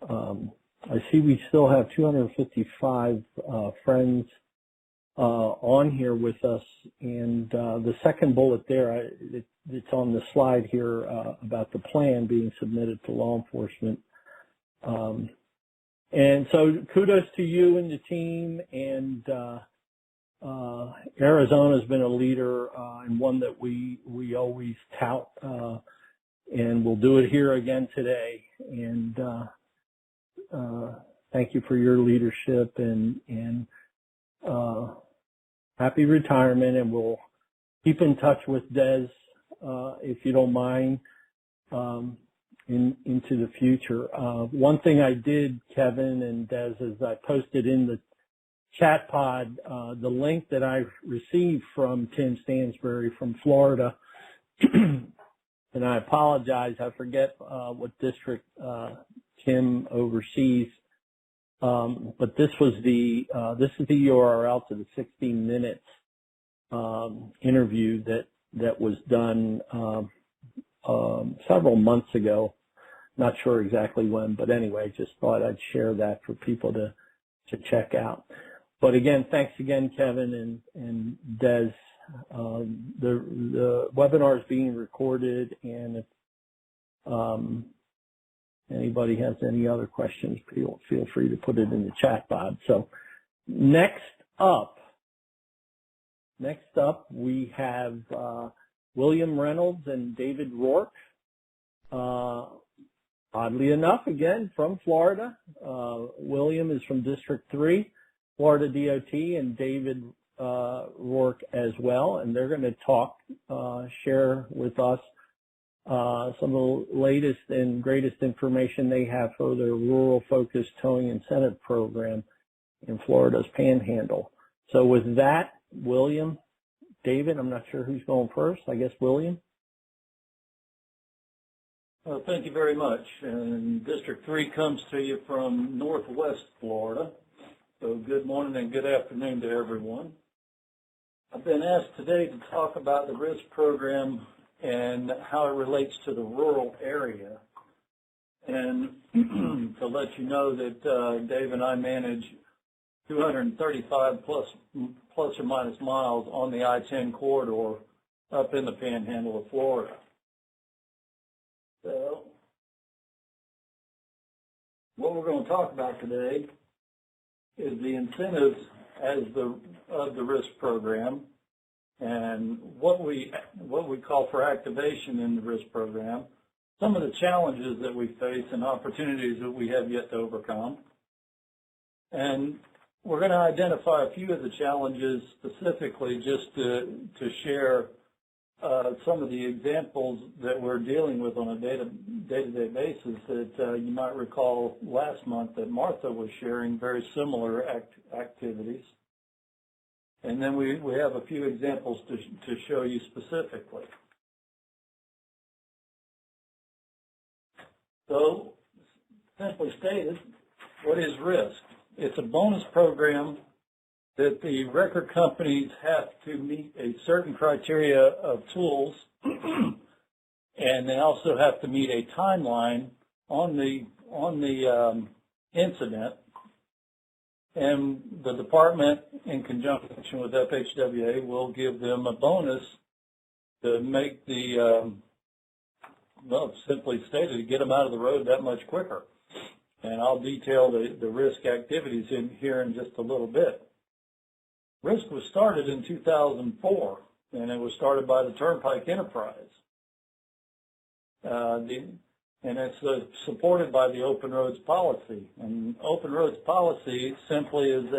I see we still have 255 friends on here with us. And the second bullet there, it's on the slide here about the plan being submitted to law enforcement. And so kudos to you and the team. And Arizona's been a leader and one that we always tout, and we'll do it here again today. And thank you for your leadership and happy retirement. And we'll keep in touch with Des, if you don't mind, into the future. One thing I did, Kevin and Des, is I posted in the chat pod the link that I received from Tim Stansbury from Florida. And I apologize, I forget what district Tim oversees. But this was this is the URL to the 16 minutes interview that was done several months ago. Not sure exactly when, but anyway, just thought I'd share that for people to check out. But again, thanks again, Kevin and Des. The webinar is being recorded, and if anybody has any other questions, feel free to put it in the chat pod. So next up, we have William Reynolds and David Roark. Oddly enough, again, from Florida. William is from District 3, Florida DOT, and David Roark as well. And they're going to share with us some of the latest and greatest information they have for their rural-focused towing incentive program in Florida's Panhandle. So with that, William, David, I'm not sure who's going first. I guess William. Well, thank you very much. And District 3 comes to you from Northwest Florida. So good morning and good afternoon to everyone. I've been asked today to talk about the RISC program and how it relates to the rural area. And to let you know that Dave and I manage 235 plus or minus miles on the I-10 corridor up in the Panhandle of Florida. So what we're going to talk about today is the incentives of the RISC program and what we call for activation in the RISC program, some of the challenges that we face and opportunities that we have yet to overcome. And we're going to identify a few of the challenges specifically just to share some of the examples that we're dealing with on a day-to-day basis that you might recall last month that Martha was sharing very similar activities. And then we have a few examples to show you specifically. So, simply stated, what is RISC? It's a bonus program that the record companies have to meet a certain criteria of tools, and they also have to meet a timeline on the incident. And the department, in conjunction with FHWA, will give them a bonus to make the, well, simply stated, to get them out of the road that much quicker. And I'll detail the risk activities in here in just a little bit. RISC was started in 2004, and it was started by the Turnpike Enterprise. And it's supported by the Open Roads Policy. And Open Roads Policy simply is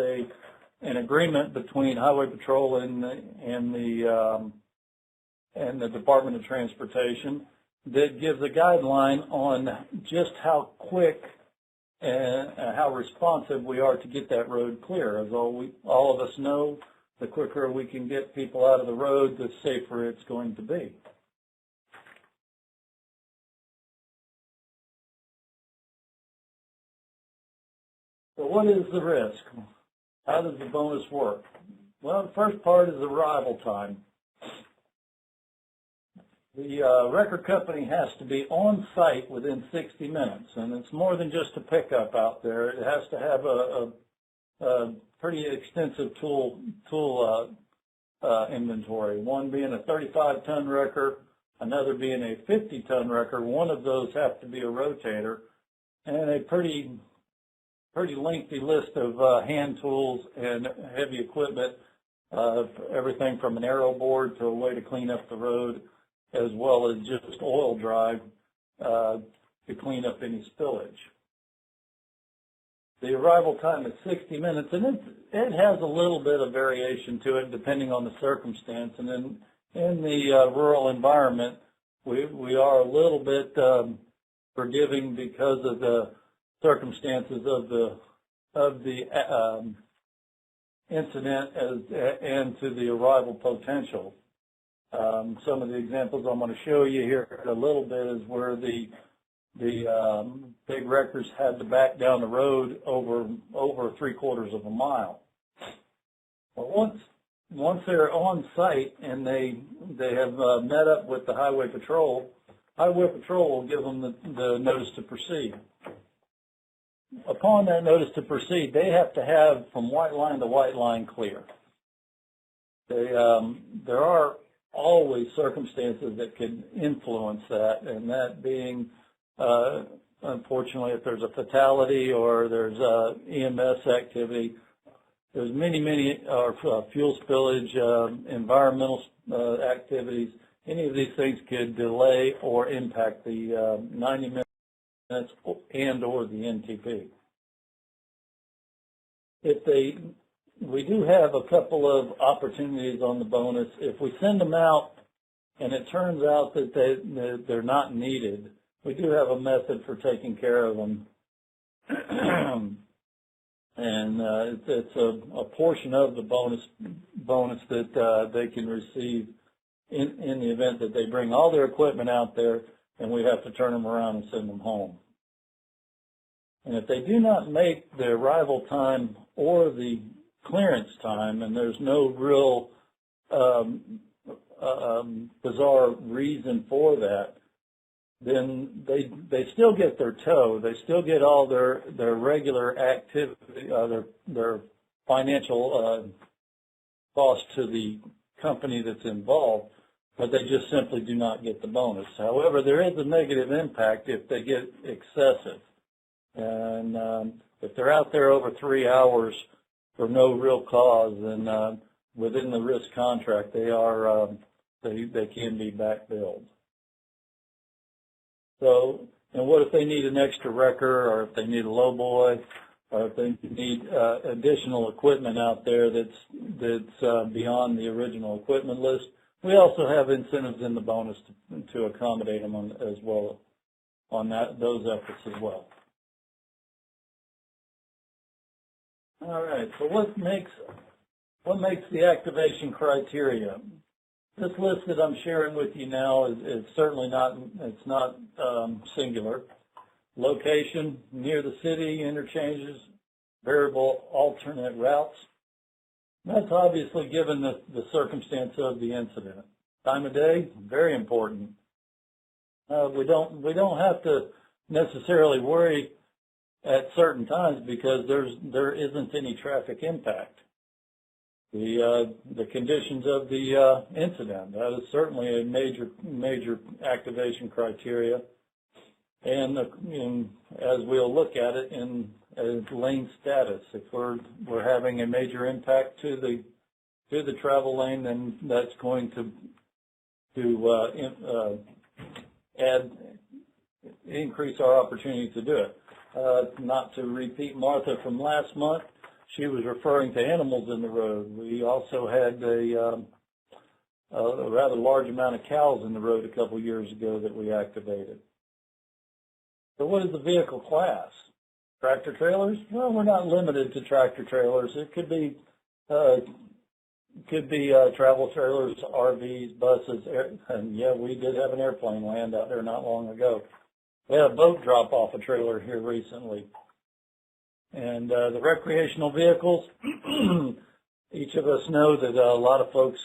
an agreement between Highway Patrol and the Department of Transportation that gives a guideline on just how quick and how responsive we are to get that road clear. As all of us know, the quicker we can get people out of the road, the safer it's going to be. So what is the risk? How does the bonus work? Well, the first part is arrival time. The record company has to be on site within 60 minutes, and it's more than just a pickup out there. It has to have a pretty extensive tool inventory, one being a 35-ton wrecker, another being a 50-ton wrecker. One of those have to be a rotator, and a pretty lengthy list of hand tools and heavy equipment, everything from an aero board to a way to clean up the road, as well as just oil drive to clean up any spillage. The arrival time is 60 minutes, and it has a little bit of variation to it depending on the circumstance. And then in the rural environment, we are a little bit forgiving because of the circumstances of the incident and to the arrival potential. Some of the examples I'm going to show you here in a little bit is where the big wreckers had to back down the road over 3/4 of a mile. Well, once they're on site and they have met up with the Highway Patrol will give them the notice to proceed. Upon that notice to proceed, they have to have from white line to white line clear. There are always circumstances that can influence that, and that being, unfortunately, if there's a fatality or there's EMS activity, there's many fuel spillage, environmental activities. Any of these things could delay or impact the 90 minutes and or the NTP. We do have a couple of opportunities on the bonus. If we send them out and it turns out that they're not needed, we do have a method for taking care of them. And it's a portion of the bonus that they can receive in the event that they bring all their equipment out there and we have to turn them around and send them home. And if they do not make the arrival time or the clearance time, and there's no real bizarre reason for that, then they still get their tow. They still get all their regular activity, their financial cost to the company that's involved, but they just simply do not get the bonus. However, there is a negative impact if they get excessive. And if they're out there over 3 hours for no real cause, then within the risk contract, they can be back billed. So, and what if they need an extra wrecker, or if they need a lowboy, or if they need additional equipment out there that's beyond the original equipment list? We also have incentives in the bonus to accommodate them as well on those efforts as well. All right. So what makes the activation criteria? This list that I'm sharing with you now is certainly not, it's not singular. Location, near the city, interchanges, variable alternate routes, That's obviously given the circumstance of the incident. Time of day, very important. We don't have to necessarily worry at certain times because there isn't any traffic impact. The conditions of the incident, that is certainly a major activation criteria. And as we'll look at it in lane status, if we're having a major impact to the travel lane, then that's going to increase our opportunity to do it. Not to repeat Martha from last month, she was referring to animals in the road. We also had a rather large amount of cows in the road a couple years ago that we activated. So what is the vehicle class? Tractor trailers? Well, we're not limited to tractor trailers. It could be travel trailers, RVs, buses, and yeah, we did have an airplane land out there not long ago. We had a boat drop off a trailer here recently. And the recreational vehicles, each of us know that a lot of folks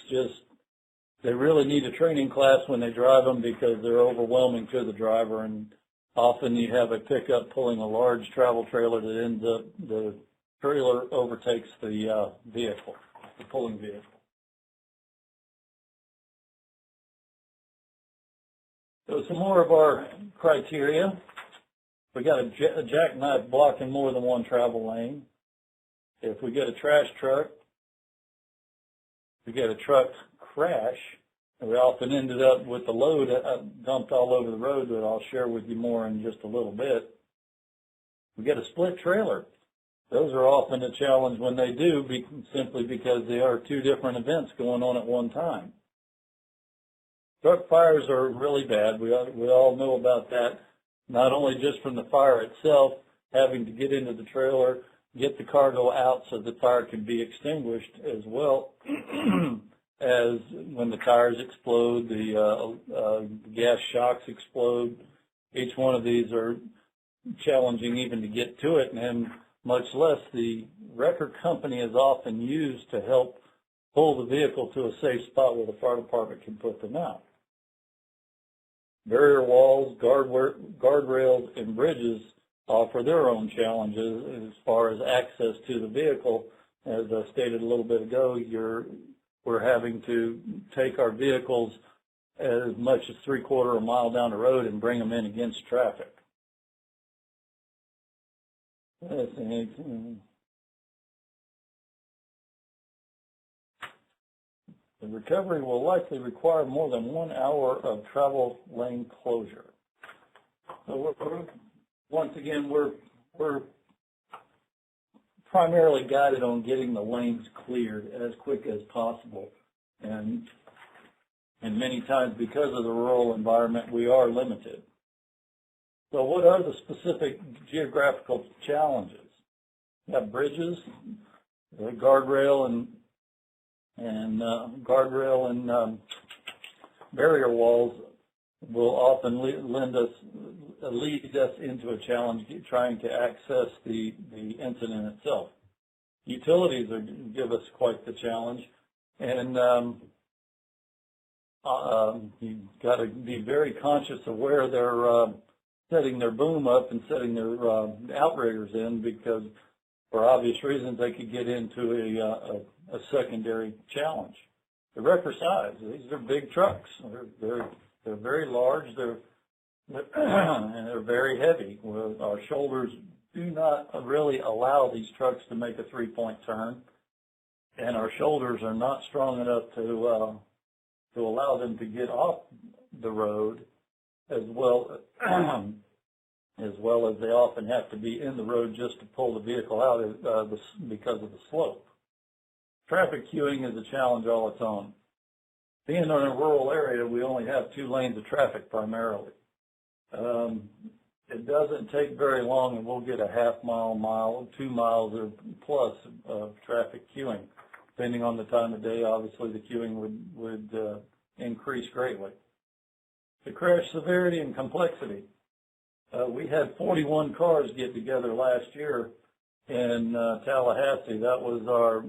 they really need a training class when they drive them because they're overwhelming to the driver, and often you have a pickup pulling a large travel trailer that ends up, the trailer overtakes the vehicle, the pulling vehicle. So some more of our criteria. We got a jackknife blocking more than one travel lane. If we get a trash truck, we get a truck crash, and we often ended up with the load dumped all over the road that I'll share with you more in just a little bit. We get a split trailer. Those are often a challenge when they do, simply because they are two different events going on at one time. Truck fires are really bad. We all know about that, not only just from the fire itself, having to get into the trailer, get the cargo out so the fire can be extinguished, as well as when the tires explode, the gas shocks explode. Each one of these are challenging even to get to it, and much less the wrecker company is often used to help pull the vehicle to a safe spot where the fire department can put them out. Barrier walls, guardrails, and bridges offer their own challenges as far as access to the vehicle. As I stated a little bit ago, we're having to take our vehicles as much as 3/4 of a mile down the road and bring them in against traffic. The recovery will likely require more than 1 hour of travel lane closure. So once again, we're primarily guided on getting the lanes cleared as quick as possible. And many times, because of the rural environment, we are limited. So what are the specific geographical challenges? We have bridges, guardrail and barrier walls will often lead us into a challenge trying to access the incident itself. Utilities give us quite the challenge, and you've got to be very conscious of where they're setting their boom up and setting their outriggers in, because for obvious reasons they could get into a secondary challenge. The wrecker size, these are big trucks. They're very large. And they're very heavy. Our shoulders do not really allow these trucks to make a 3-point turn, and our shoulders are not strong enough to allow them to get off the road, as well as they often have to be in the road just to pull the vehicle out because of the slope. Traffic queuing is a challenge all its own. Being in a rural area, we only have 2 lanes of traffic primarily. It doesn't take very long and we'll get a half-mile, 2 miles or plus of traffic queuing. Depending on the time of day, obviously the queuing would increase greatly. The crash severity and complexity. We had 41 cars get together last year in Tallahassee. That was our,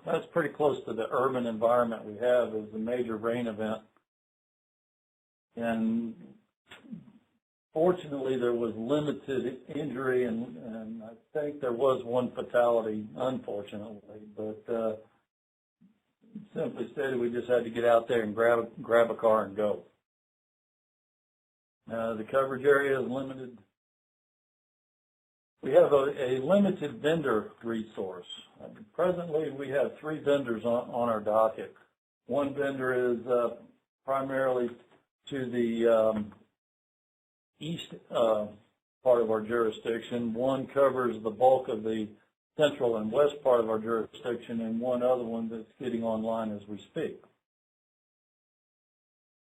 that's pretty close to the urban environment we have. It was a major rain event. And fortunately, there was limited injury, and I think there was one fatality, unfortunately. But simply stated, we just had to get out there and grab a car and go. The coverage area is limited. We have a limited vendor resource. Presently, we have 3 vendors on our docket. One vendor is primarily to the east part of our jurisdiction. One covers the bulk of the central and west part of our jurisdiction, and one other one that's getting online as we speak.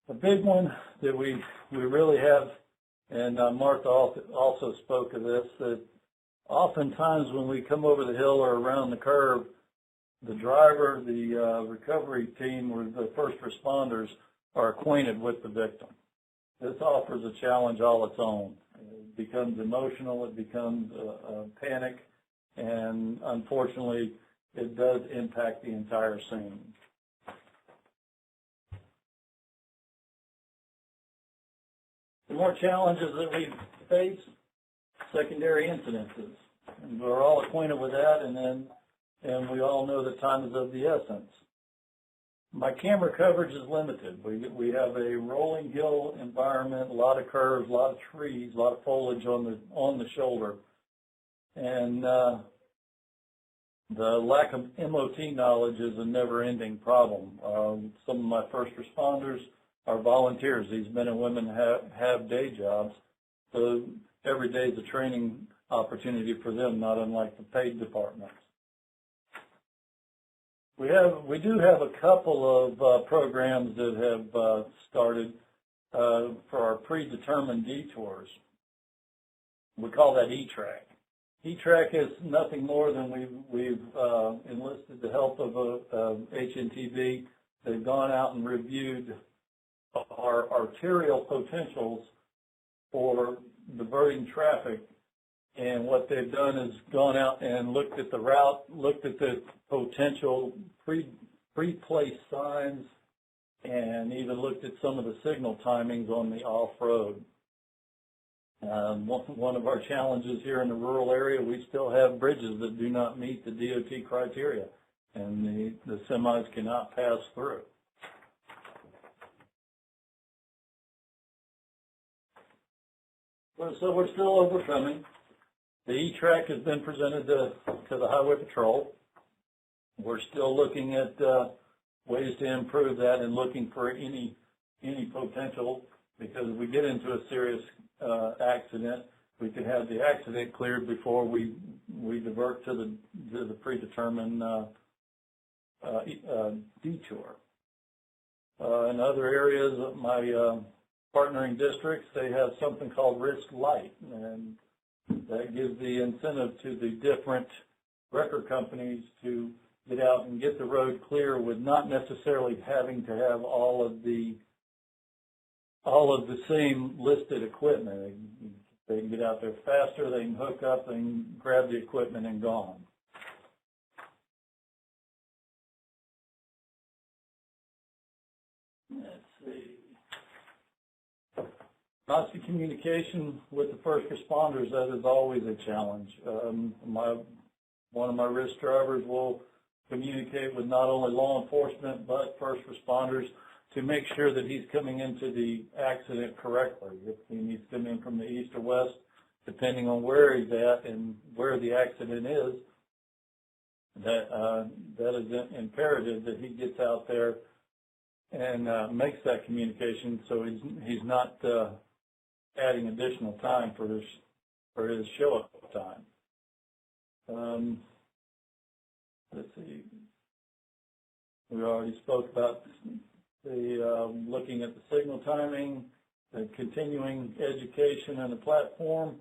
A big one that we really have, and Martha also spoke of this, that oftentimes when we come over the hill or around the curve, the driver, the recovery team, or the first responders are acquainted with the victim. This offers a challenge all its own. It becomes emotional, it becomes a panic, and unfortunately, it does impact the entire scene. The more challenges that we face, secondary incidences. And we're all acquainted with that, and we all know that time is of the essence. My camera coverage is limited. We have a rolling hill environment, a lot of curves, a lot of trees, a lot of foliage on the shoulder. And the lack of MOT knowledge is a never-ending problem. Some of my first responders are volunteers. These men and women have day jobs, so every day is a training opportunity for them, not unlike the paid departments. We do have a couple of programs that have started for our predetermined detours. We call that E-Track. E-Track is nothing more than we've enlisted the help of HNTV. They've gone out and reviewed our arterial potentials for diverting traffic, and what they've done is gone out and looked at the route, looked at the potential pre-placed signs, and even looked at some of the signal timings on the off-road. One of our challenges here in the rural area, we still have bridges that do not meet the DOT criteria, and the semis cannot pass through. So we're still overcoming. The E-Track has been presented to the Highway Patrol. We're still looking at ways to improve that and looking for any potential, because if we get into a serious accident, we can have the accident cleared before we divert to the predetermined detour. In other areas of my partnering districts, they have something called Risk Light, and that gives the incentive to the different record companies to get out and get the road clear with not necessarily having to have all of the same listed equipment. They can get out there faster, they can hook up, they can grab the equipment and gone. Let's see. Constant communication with the first responders, that is always a challenge. One of my risk drivers will communicate with not only law enforcement but first responders to make sure that he's coming into the accident correctly. If he needs to come in from the east or west, depending on where he's at and where the accident is, that is imperative that he gets out there and makes that communication, so he's not adding additional time for his show-up time. Let's see. We already spoke about the looking at the signal timing, the continuing education and the platform.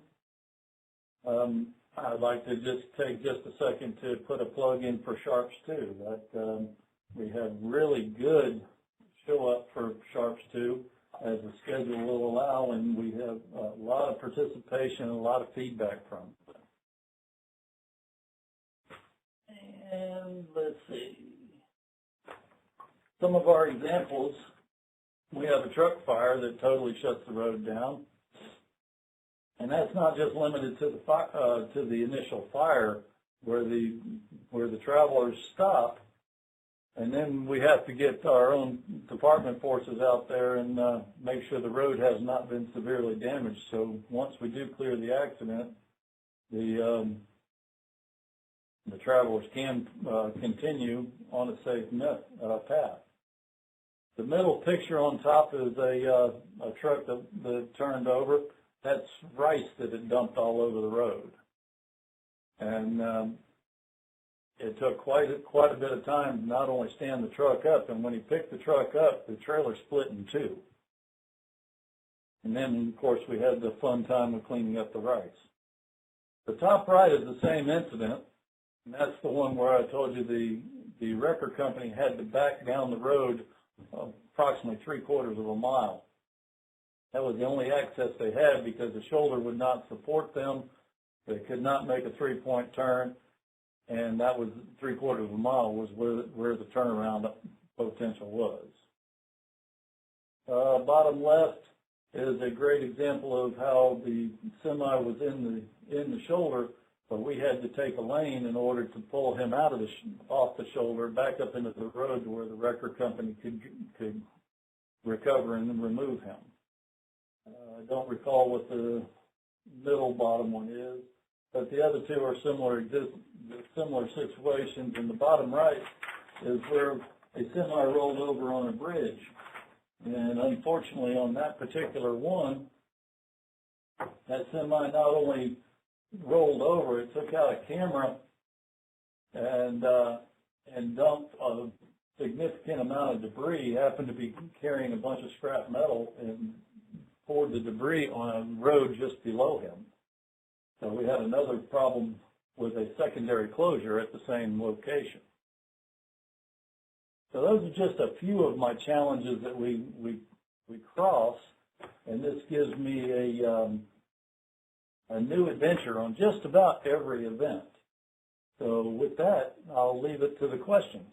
I'd like to just take just a second to put a plug in for Sharps 2. That we have really good show up for Sharps 2 as the schedule will allow, and we have a lot of participation and a lot of feedback from it. And let's see. Some of our examples, we have a truck fire that totally shuts the road down. And that's not just limited to the initial fire where the travelers stop. And then we have to get our own department forces out there and make sure the road has not been severely damaged. So once we do clear the accident, the travelers can continue on a safe path. The middle picture on top is a truck that turned over. That's rice that had dumped all over the road. And it took quite a bit of time to not only stand the truck up, and when he picked the truck up, the trailer split in two. And then, of course, we had the fun time of cleaning up the rice. The top right is the same incident, and that's the one where I told you the wrecker company had to back down the road approximately 3/4 of a mile. That was the only access they had because the shoulder would not support them. They could not make a 3-point turn, and that was 3/4 of a mile was where the turnaround potential was. Bottom left is a great example of how the semi was in the shoulder, but we had to take a lane in order to pull him out of off the shoulder back up into the road to where the wrecker company could recover and then remove him. I don't recall what the middle bottom one is, but the other two are similar situations. And the bottom right is where a semi rolled over on a bridge. And unfortunately on that particular one, that semi not only rolled over, it took out a camera and dumped a significant amount of debris. Happened to be carrying a bunch of scrap metal and poured the debris on a road just below him. So we had another problem with a secondary closure at the same location. So those are just a few of my challenges that we cross, and this gives me a new adventure on just about every event. So with that, I'll leave it to the questions.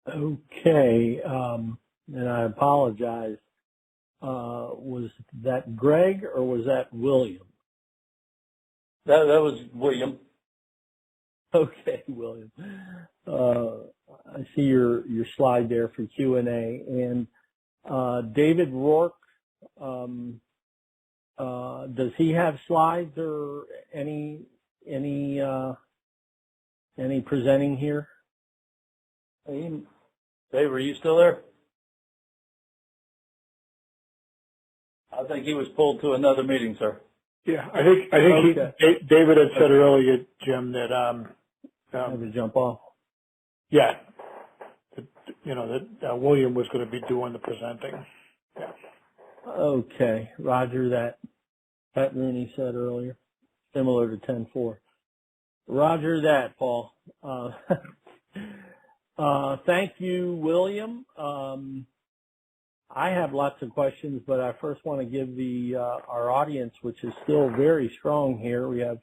Okay, and I apologize. Was that Greg or was that William? That was William. Okay, William. I see your slide there for Q&A. And David Roark, does he have slides or any presenting here? Dave, are you still there? I think he was pulled to another meeting, sir. Yeah, I think David had said earlier, Jim, that had to jump off. Yeah, that William was going to be doing the presenting. Yeah. Okay, Roger, that Pat Rooney said earlier, similar to 10-4. Roger that, Paul. Thank you, William. I have lots of questions, but I first want to give our audience, which is still very strong here. We have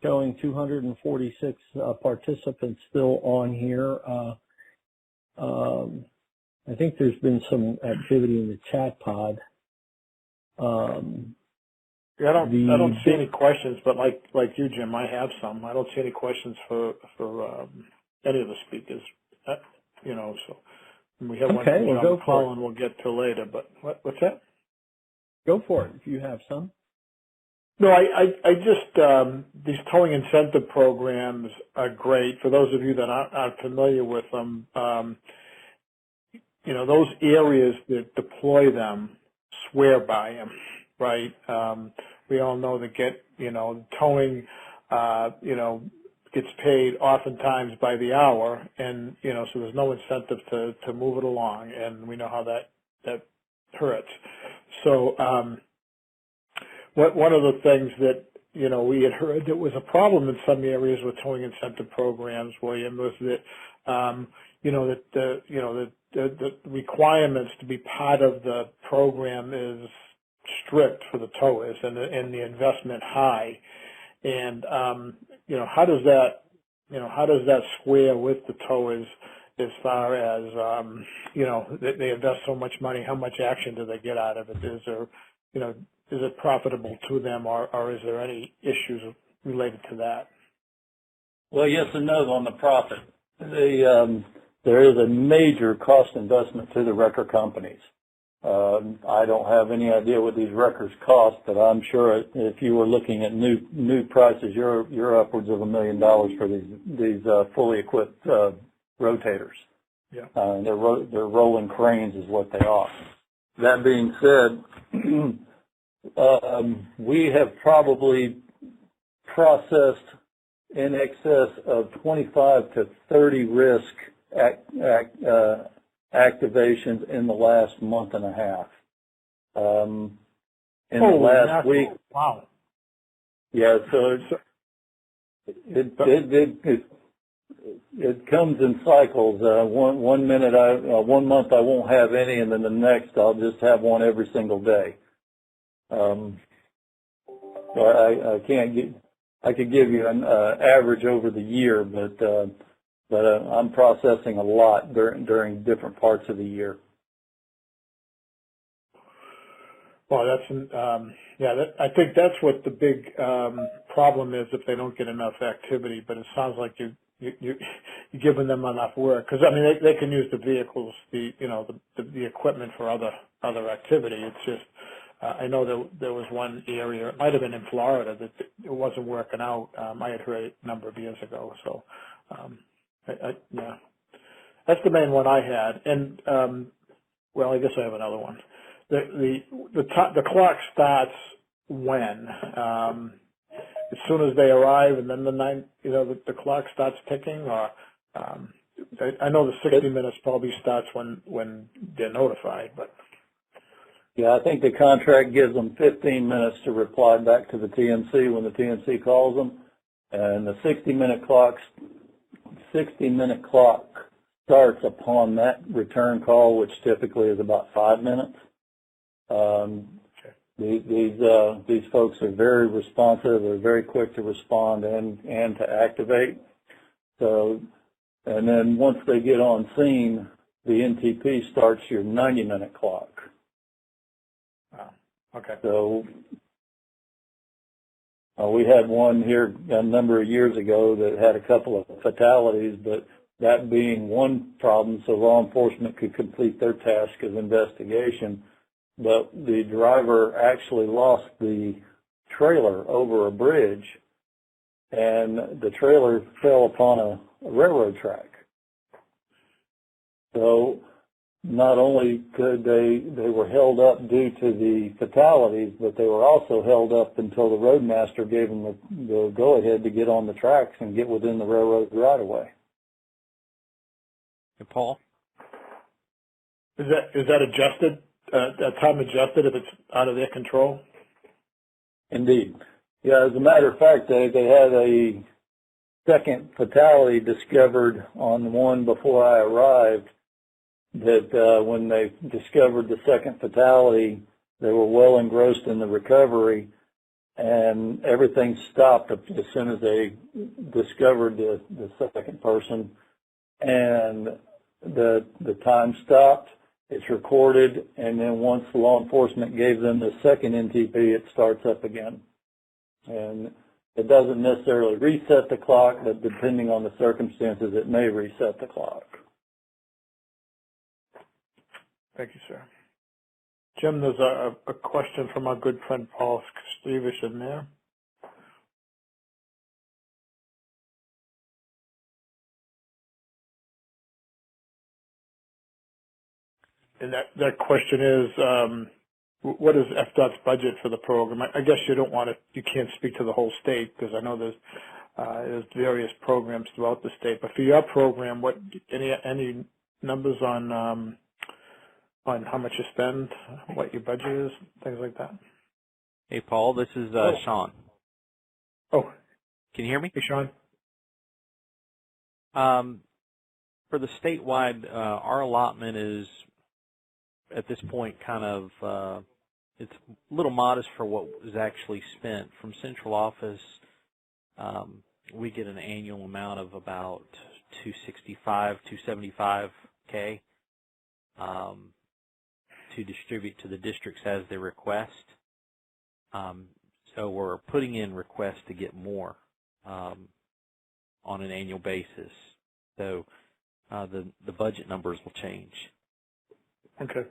showing 246 participants still on here. I think there's been some activity in the chat pod. Yeah, I don't see any questions, but like you, Jim, I have some. I don't see any questions for any of the speakers. So we have one from Colin we'll get to later. But what's that? Go for it if you have some. No, I just these towing incentive programs are great. For those of you that aren't familiar with them, those areas that deploy them swear by them, right? We all know that towing, gets paid oftentimes by the hour, and so there's no incentive to move it along, and we know how that hurts. So one of the things that we had heard that was a problem in some areas with towing incentive programs, William, was that the requirements to be part of the program is strict for the towers and the investment high. And how does that square with the towers as far as they invest so much money? How much action do they get out of it? Is it profitable to them, or is there any issues related to that? Well, yes and no on the profit. There is a major cost investment to the wrecker companies. I don't have any idea what these wreckers cost, but I'm sure if you were looking at new prices, you're upwards of $1 million for these fully equipped rotators. Yeah. They're rolling cranes is what they are. That being said, we have probably processed in excess of 25 to 30 risk activations in the last month and a half. In the last week. Wow. Yeah, so it comes in cycles. One month I won't have any, and then the next I'll just have one every single day. So I could give you an average over the year, but I'm processing a lot during different parts of the year. Well, I think that's what the big problem is if they don't get enough activity. But it sounds like you're giving them enough work, because I mean they can use the vehicles, the equipment for other activity. It's just I know there was one area, it might have been in Florida, that it wasn't working out. I had heard it a number of years ago. So yeah, that's the main one I had. And well, I guess I have another one. The clock starts when? As soon as they arrive, and then the clock starts ticking, or I know the 60 minutes probably starts when they're notified, but. Yeah, I think the contract gives them 15 minutes to reply back to the TNC when the TNC calls them, and the 60-minute clock starts upon that return call, which typically is about 5 minutes. These folks are very responsive. They're very quick to respond and to activate. So, and then once they get on scene, the NTP starts your 90-minute clock. Wow. Okay. So we had one here a number of years ago that had a couple of fatalities, but that being one problem, so law enforcement could complete their task of investigation. But the driver actually lost the trailer over a bridge, and the trailer fell upon a railroad track. So not only could they were held up due to the fatalities, but they were also held up until the roadmaster gave them the go-ahead to get on the tracks and get within the railroad right-of-way. Hey, Paul? Is that adjusted? Time adjusted if it's out of their control? Indeed. Yeah, as a matter of fact, they had a second fatality discovered on the one before I arrived, that when they discovered the second fatality, they were well engrossed in the recovery, and everything stopped as soon as they discovered the second person, and the time stopped. It's recorded, and then once law enforcement gave them the second NTP, it starts up again. And it doesn't necessarily reset the clock, but depending on the circumstances, it may reset the clock. Thank you, sir. Jim, there's a question from our good friend Paul Stevish in there. And that question is, what is FDOT's budget for the program? I guess you can't speak to the whole state, because I know there's various programs throughout the state. But for your program, any numbers on how much you spend, what your budget is, things like that? Hey, Paul, this is Sean. Oh. Can you hear me? Hey, Sean. For the statewide, our allotment is, at this point, kind of it's a little modest for what was actually spent. From central office, we get an annual amount of about $275K to distribute to the districts as they request. So we're putting in requests to get more on an annual basis. So the budget numbers will change. Okay.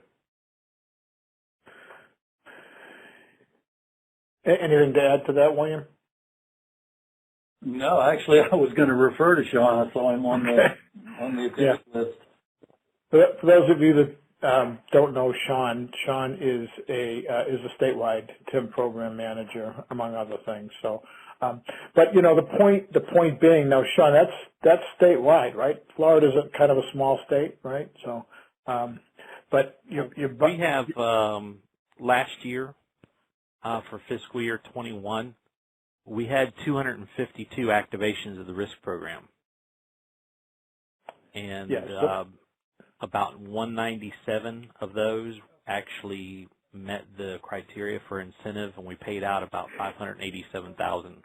Anything to add to that, William? No, actually, I was going to refer to Sean. I saw him on the attendance list. For those of you that don't know Sean is a statewide TIM program manager, among other things. So, but you know, the point being, now, Sean, that's statewide, right? Florida's a kind of a small state, right? So, but we have last year for fiscal year 21. We had 252 activations of the risk program, and about 197 of those actually met the criteria for incentive, and we paid out about $587,000.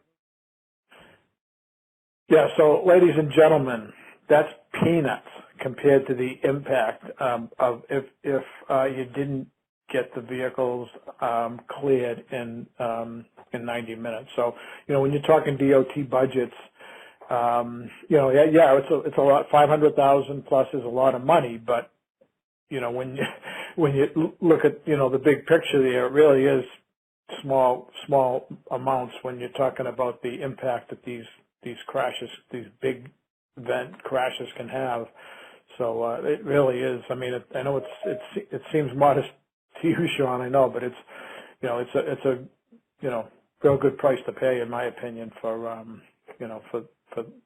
Yeah, so ladies and gentlemen, that's peanuts compared to the impact of if you didn't get the vehicles cleared in 90 minutes. So, you know, when you're talking DOT budgets, you know, it's a lot. 500,000 plus is a lot of money, but you know, when you look at, you know, the big picture there, it really is small amounts when you're talking about the impact that these crashes, these big event crashes can have. So it really is. I mean, I know it seems modest to you, Sean, I know, but it's, you know, it's a you know, real good price to pay, in my opinion, for you know, for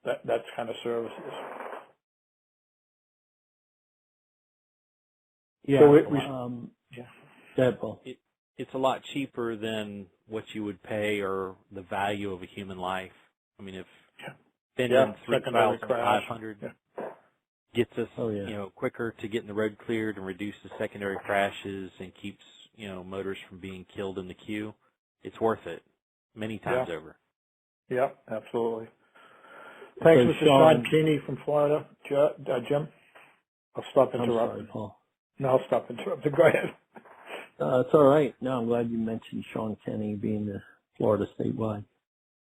that kind of services. Yeah. So Go ahead, Paul. It's a lot cheaper than what you would pay or the value of a human life. I mean, if spending $3,500 gets us, you know, quicker to getting the road cleared and reduce the secondary crashes and keeps, you know, motorists from being killed in the queue, it's worth it many times over. Yeah, absolutely. Thanks, Mr. Sean Keeney from Florida. Jim? I'll stop interrupting. I'm sorry, Paul. No, I'll stop interrupting. Go ahead. It's all right. No, I'm glad you mentioned Sean Kenny being the Florida statewide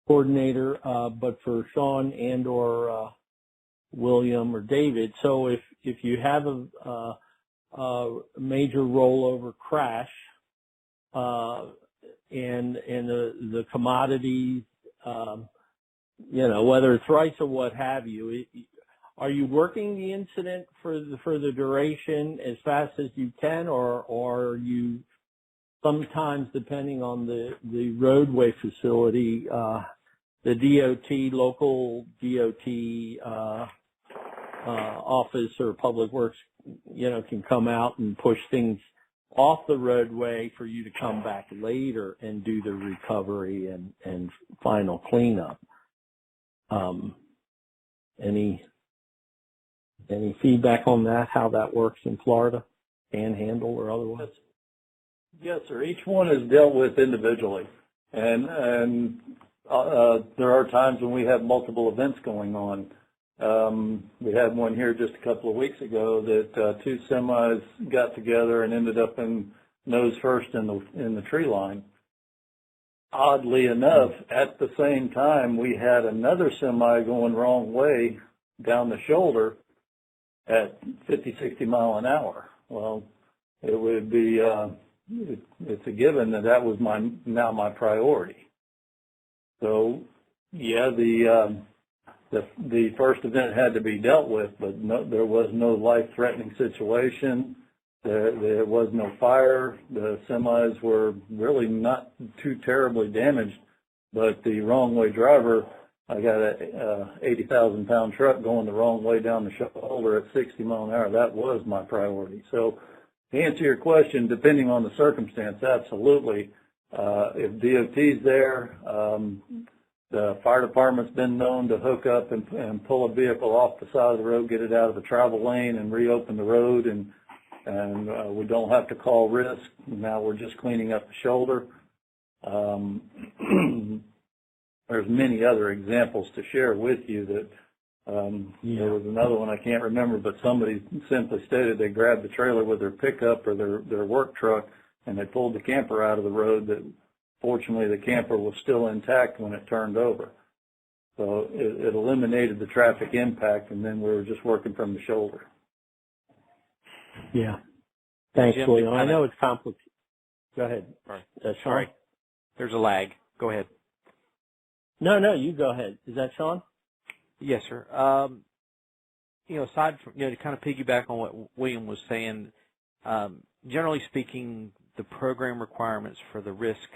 coordinator. But for Sean and or William or David, so if you have a major rollover crash and the commodities, you know, whether it's rice or what have you, are you working the incident for the duration as fast as you can, or are you sometimes, depending on the roadway facility, the DOT, local DOT office or Public Works, you know, can come out and push things off the roadway for you to come back later and do the recovery and final cleanup? Any feedback on that, how that works in Florida, Panhandle or otherwise? Yes, sir. Each one is dealt with individually. And there are times when we have multiple events going on. We had one here just a couple of weeks ago that two semis got together and ended up in nose first in the tree line. Oddly enough, at the same time, we had another semi going wrong way down the shoulder at 50, 60 mile an hour. Well, it would be, it's a given that was now my priority. So, yeah, the first event had to be dealt with, but there was no life-threatening situation. There was no fire. The semis were really not too terribly damaged, but the wrong-way driver, I got a 80,000-pound truck going the wrong way down the shoulder at 60 mile an hour. That was my priority. So to answer your question, depending on the circumstance, absolutely. If DOT's there, the fire department's been known to hook up and pull a vehicle off the side of the road, get it out of the travel lane and reopen the road and and we don't have to call risk. Now we're just cleaning up the shoulder. There's many other examples to share with you that there was another one I can't remember, but somebody simply stated they grabbed the trailer with their pickup or their work truck and they pulled the camper out of the road. That fortunately the camper was still intact when it turned over. So it eliminated the traffic impact, and then we were just working from the shoulder. Yeah. Thanks, Jim, William. I know it's complicated. Go ahead. Sorry. There's a lag. Go ahead. No, you go ahead. Is that Sean? Yes, sir. Aside from, to kind of piggyback on what William was saying, generally speaking, the program requirements for the risk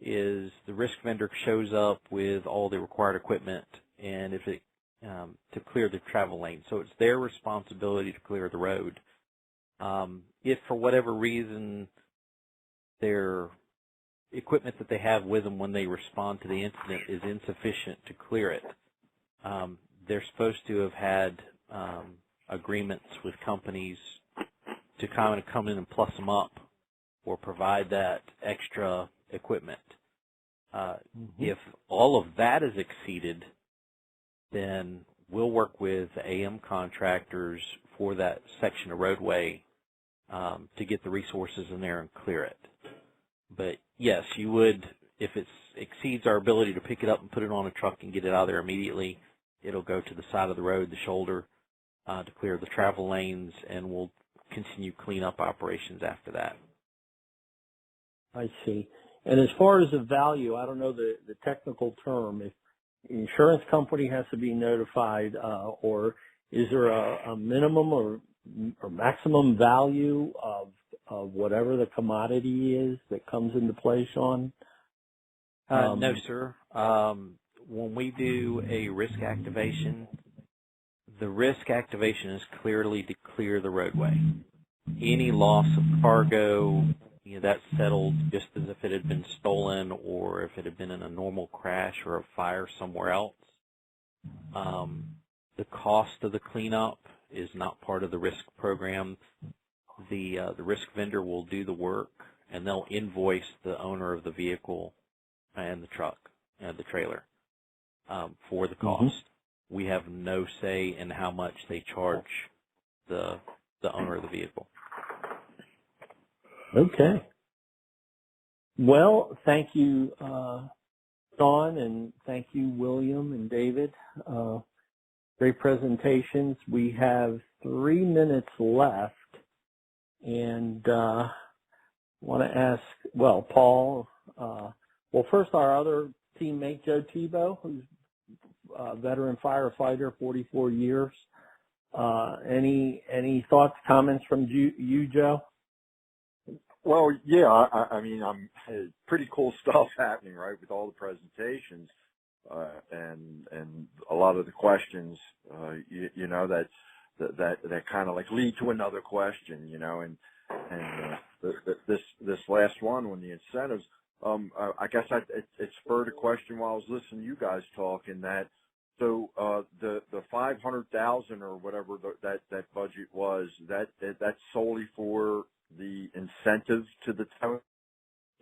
is the risk vendor shows up with all the required equipment and if it to clear the travel lane. So it's their responsibility to clear the road. If for whatever reason their equipment that they have with them when they respond to the incident is insufficient to clear it, they're supposed to have had agreements with companies to kind of come in and plus them up or provide that extra equipment. If all of that is exceeded, then we'll work with AM contractors for that section of roadway to get the resources in there and clear it. But yes, you would, if it exceeds our ability to pick it up and put it on a truck and get it out of there immediately, it'll go to the side of the road, the shoulder, to clear the travel lanes, and we'll continue cleanup operations after that. I see. And as far as the value, I don't know the technical term. If the insurance company has to be notified, or is there a minimum or maximum value of whatever the commodity is that comes into play, Sean? No, sir. When we do a risk activation, the risk activation is clearly to clear the roadway. Any loss of cargo, that's settled just as if it had been stolen or if it had been in a normal crash or a fire somewhere else. The cost of the cleanup is not part of the risk program. The risk vendor will do the work, and they'll invoice the owner of the vehicle and the truck and the trailer for the cost. We have no say in how much they charge the owner of the vehicle. Okay. Well, thank you, Sean, and thank you, William and David. Great presentations. We have 3 minutes left, and want to ask, well, Paul, first our other teammate, Joe Tebow, who's a veteran firefighter, 44 years. Any thoughts, comments from you, Joe? Well, yeah, I mean, pretty cool stuff happening, right, with all the presentations, and a lot of the questions, that kind of like lead to another question, and this last one, when the incentives, I guess it spurred a question while I was listening to you guys talk, in that, so the $500,000 or whatever that budget was, that's solely for the incentive to the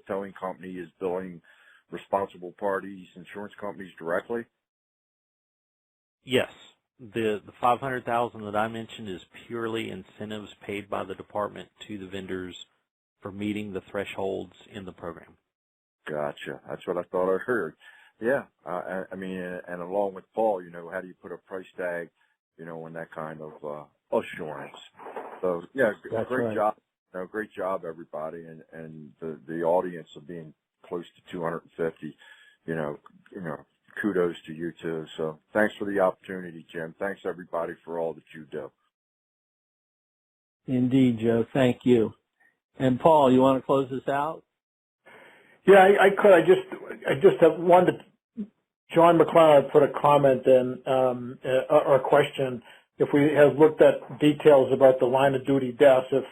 towing company is billing responsible parties, insurance companies directly? Yes. The $500,000 that I mentioned is purely incentives paid by the department to the vendors for meeting the thresholds in the program. Gotcha. That's what I thought I heard. Yeah. I mean, and along with Paul, how do you put a price tag, on that kind of assurance? So, yeah, great job. Great job, everybody, and the audience of being close to 250. Kudos to you too. So thanks for the opportunity, Jim. Thanks everybody for all that you do. Indeed, Joe. Thank you. And Paul, you want to close this out? Yeah, I could. I just have one. John McLeod put a comment in or a question. If we have looked at details about the line of duty deaths, if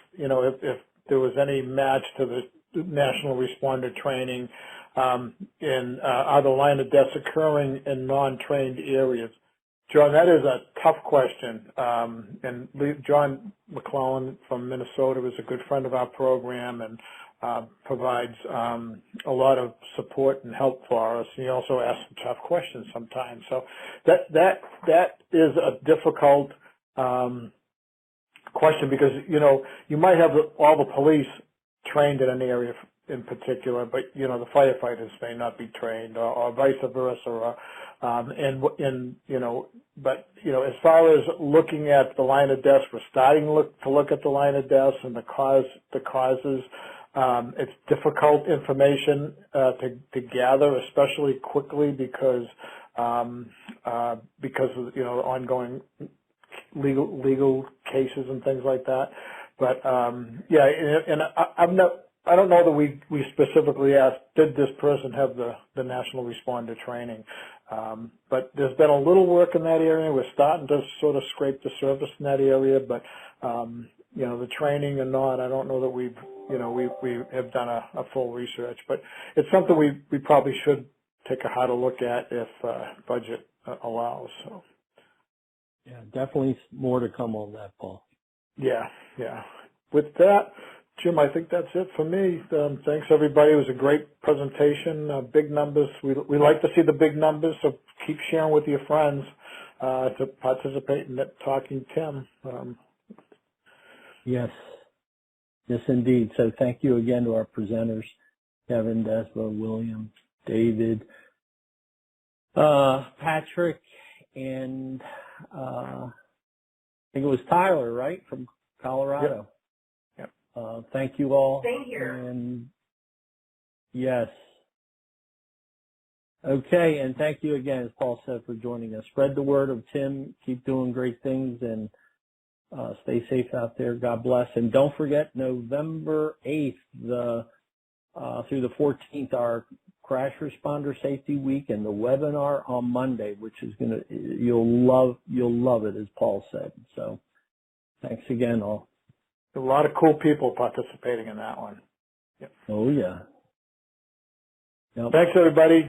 there was any match to the national responder training, and are the line of deaths occurring in non-trained areas? John, that is a tough question. And John McClellan from Minnesota is a good friend of our program and provides a lot of support and help for us. He also asks some tough questions sometimes. So that is a difficult question because, you know, you might have all the police trained in an area in particular, but, you know, the firefighters may not be trained or vice versa. Or, you know, but, you know, as far as looking at the line of deaths, we're starting to look at the line of deaths and the causes. It's difficult information to gather, especially quickly because of, you know, ongoing legal cases and things like that. But yeah, and I don't know that we specifically asked, did this person have the national responder training? But there's been a little work in that area. We're starting to sort of scrape the surface in that area, but you know, the training or not, I don't know that we have done a full research, but it's something we probably should take a harder look at if budget allows. So. Yeah, definitely more to come on that, Paul. Yeah. With that, Jim, I think that's it for me. Thanks, everybody. It was a great presentation. Big numbers. We like to see the big numbers, so keep sharing with your friends to participate in that Talking Tim. Yes, indeed. So thank you again to our presenters, Kevin, Dezbah, William, David, Patrick, and I think it was Tyler, right, from Colorado. Yep. Thank you all. Same here. And yes. Okay, and thank you again, as Paul said, for joining us. Spread the word of Tim. Keep doing great things and stay safe out there. God bless. And don't forget, November 8th through the 14th, our Crash Responder Safety Week and the webinar on Monday, which is you'll love it, as Paul said. So thanks again, all. A lot of cool people participating in that one. Yep. Oh, yeah. Yep. Thanks, everybody.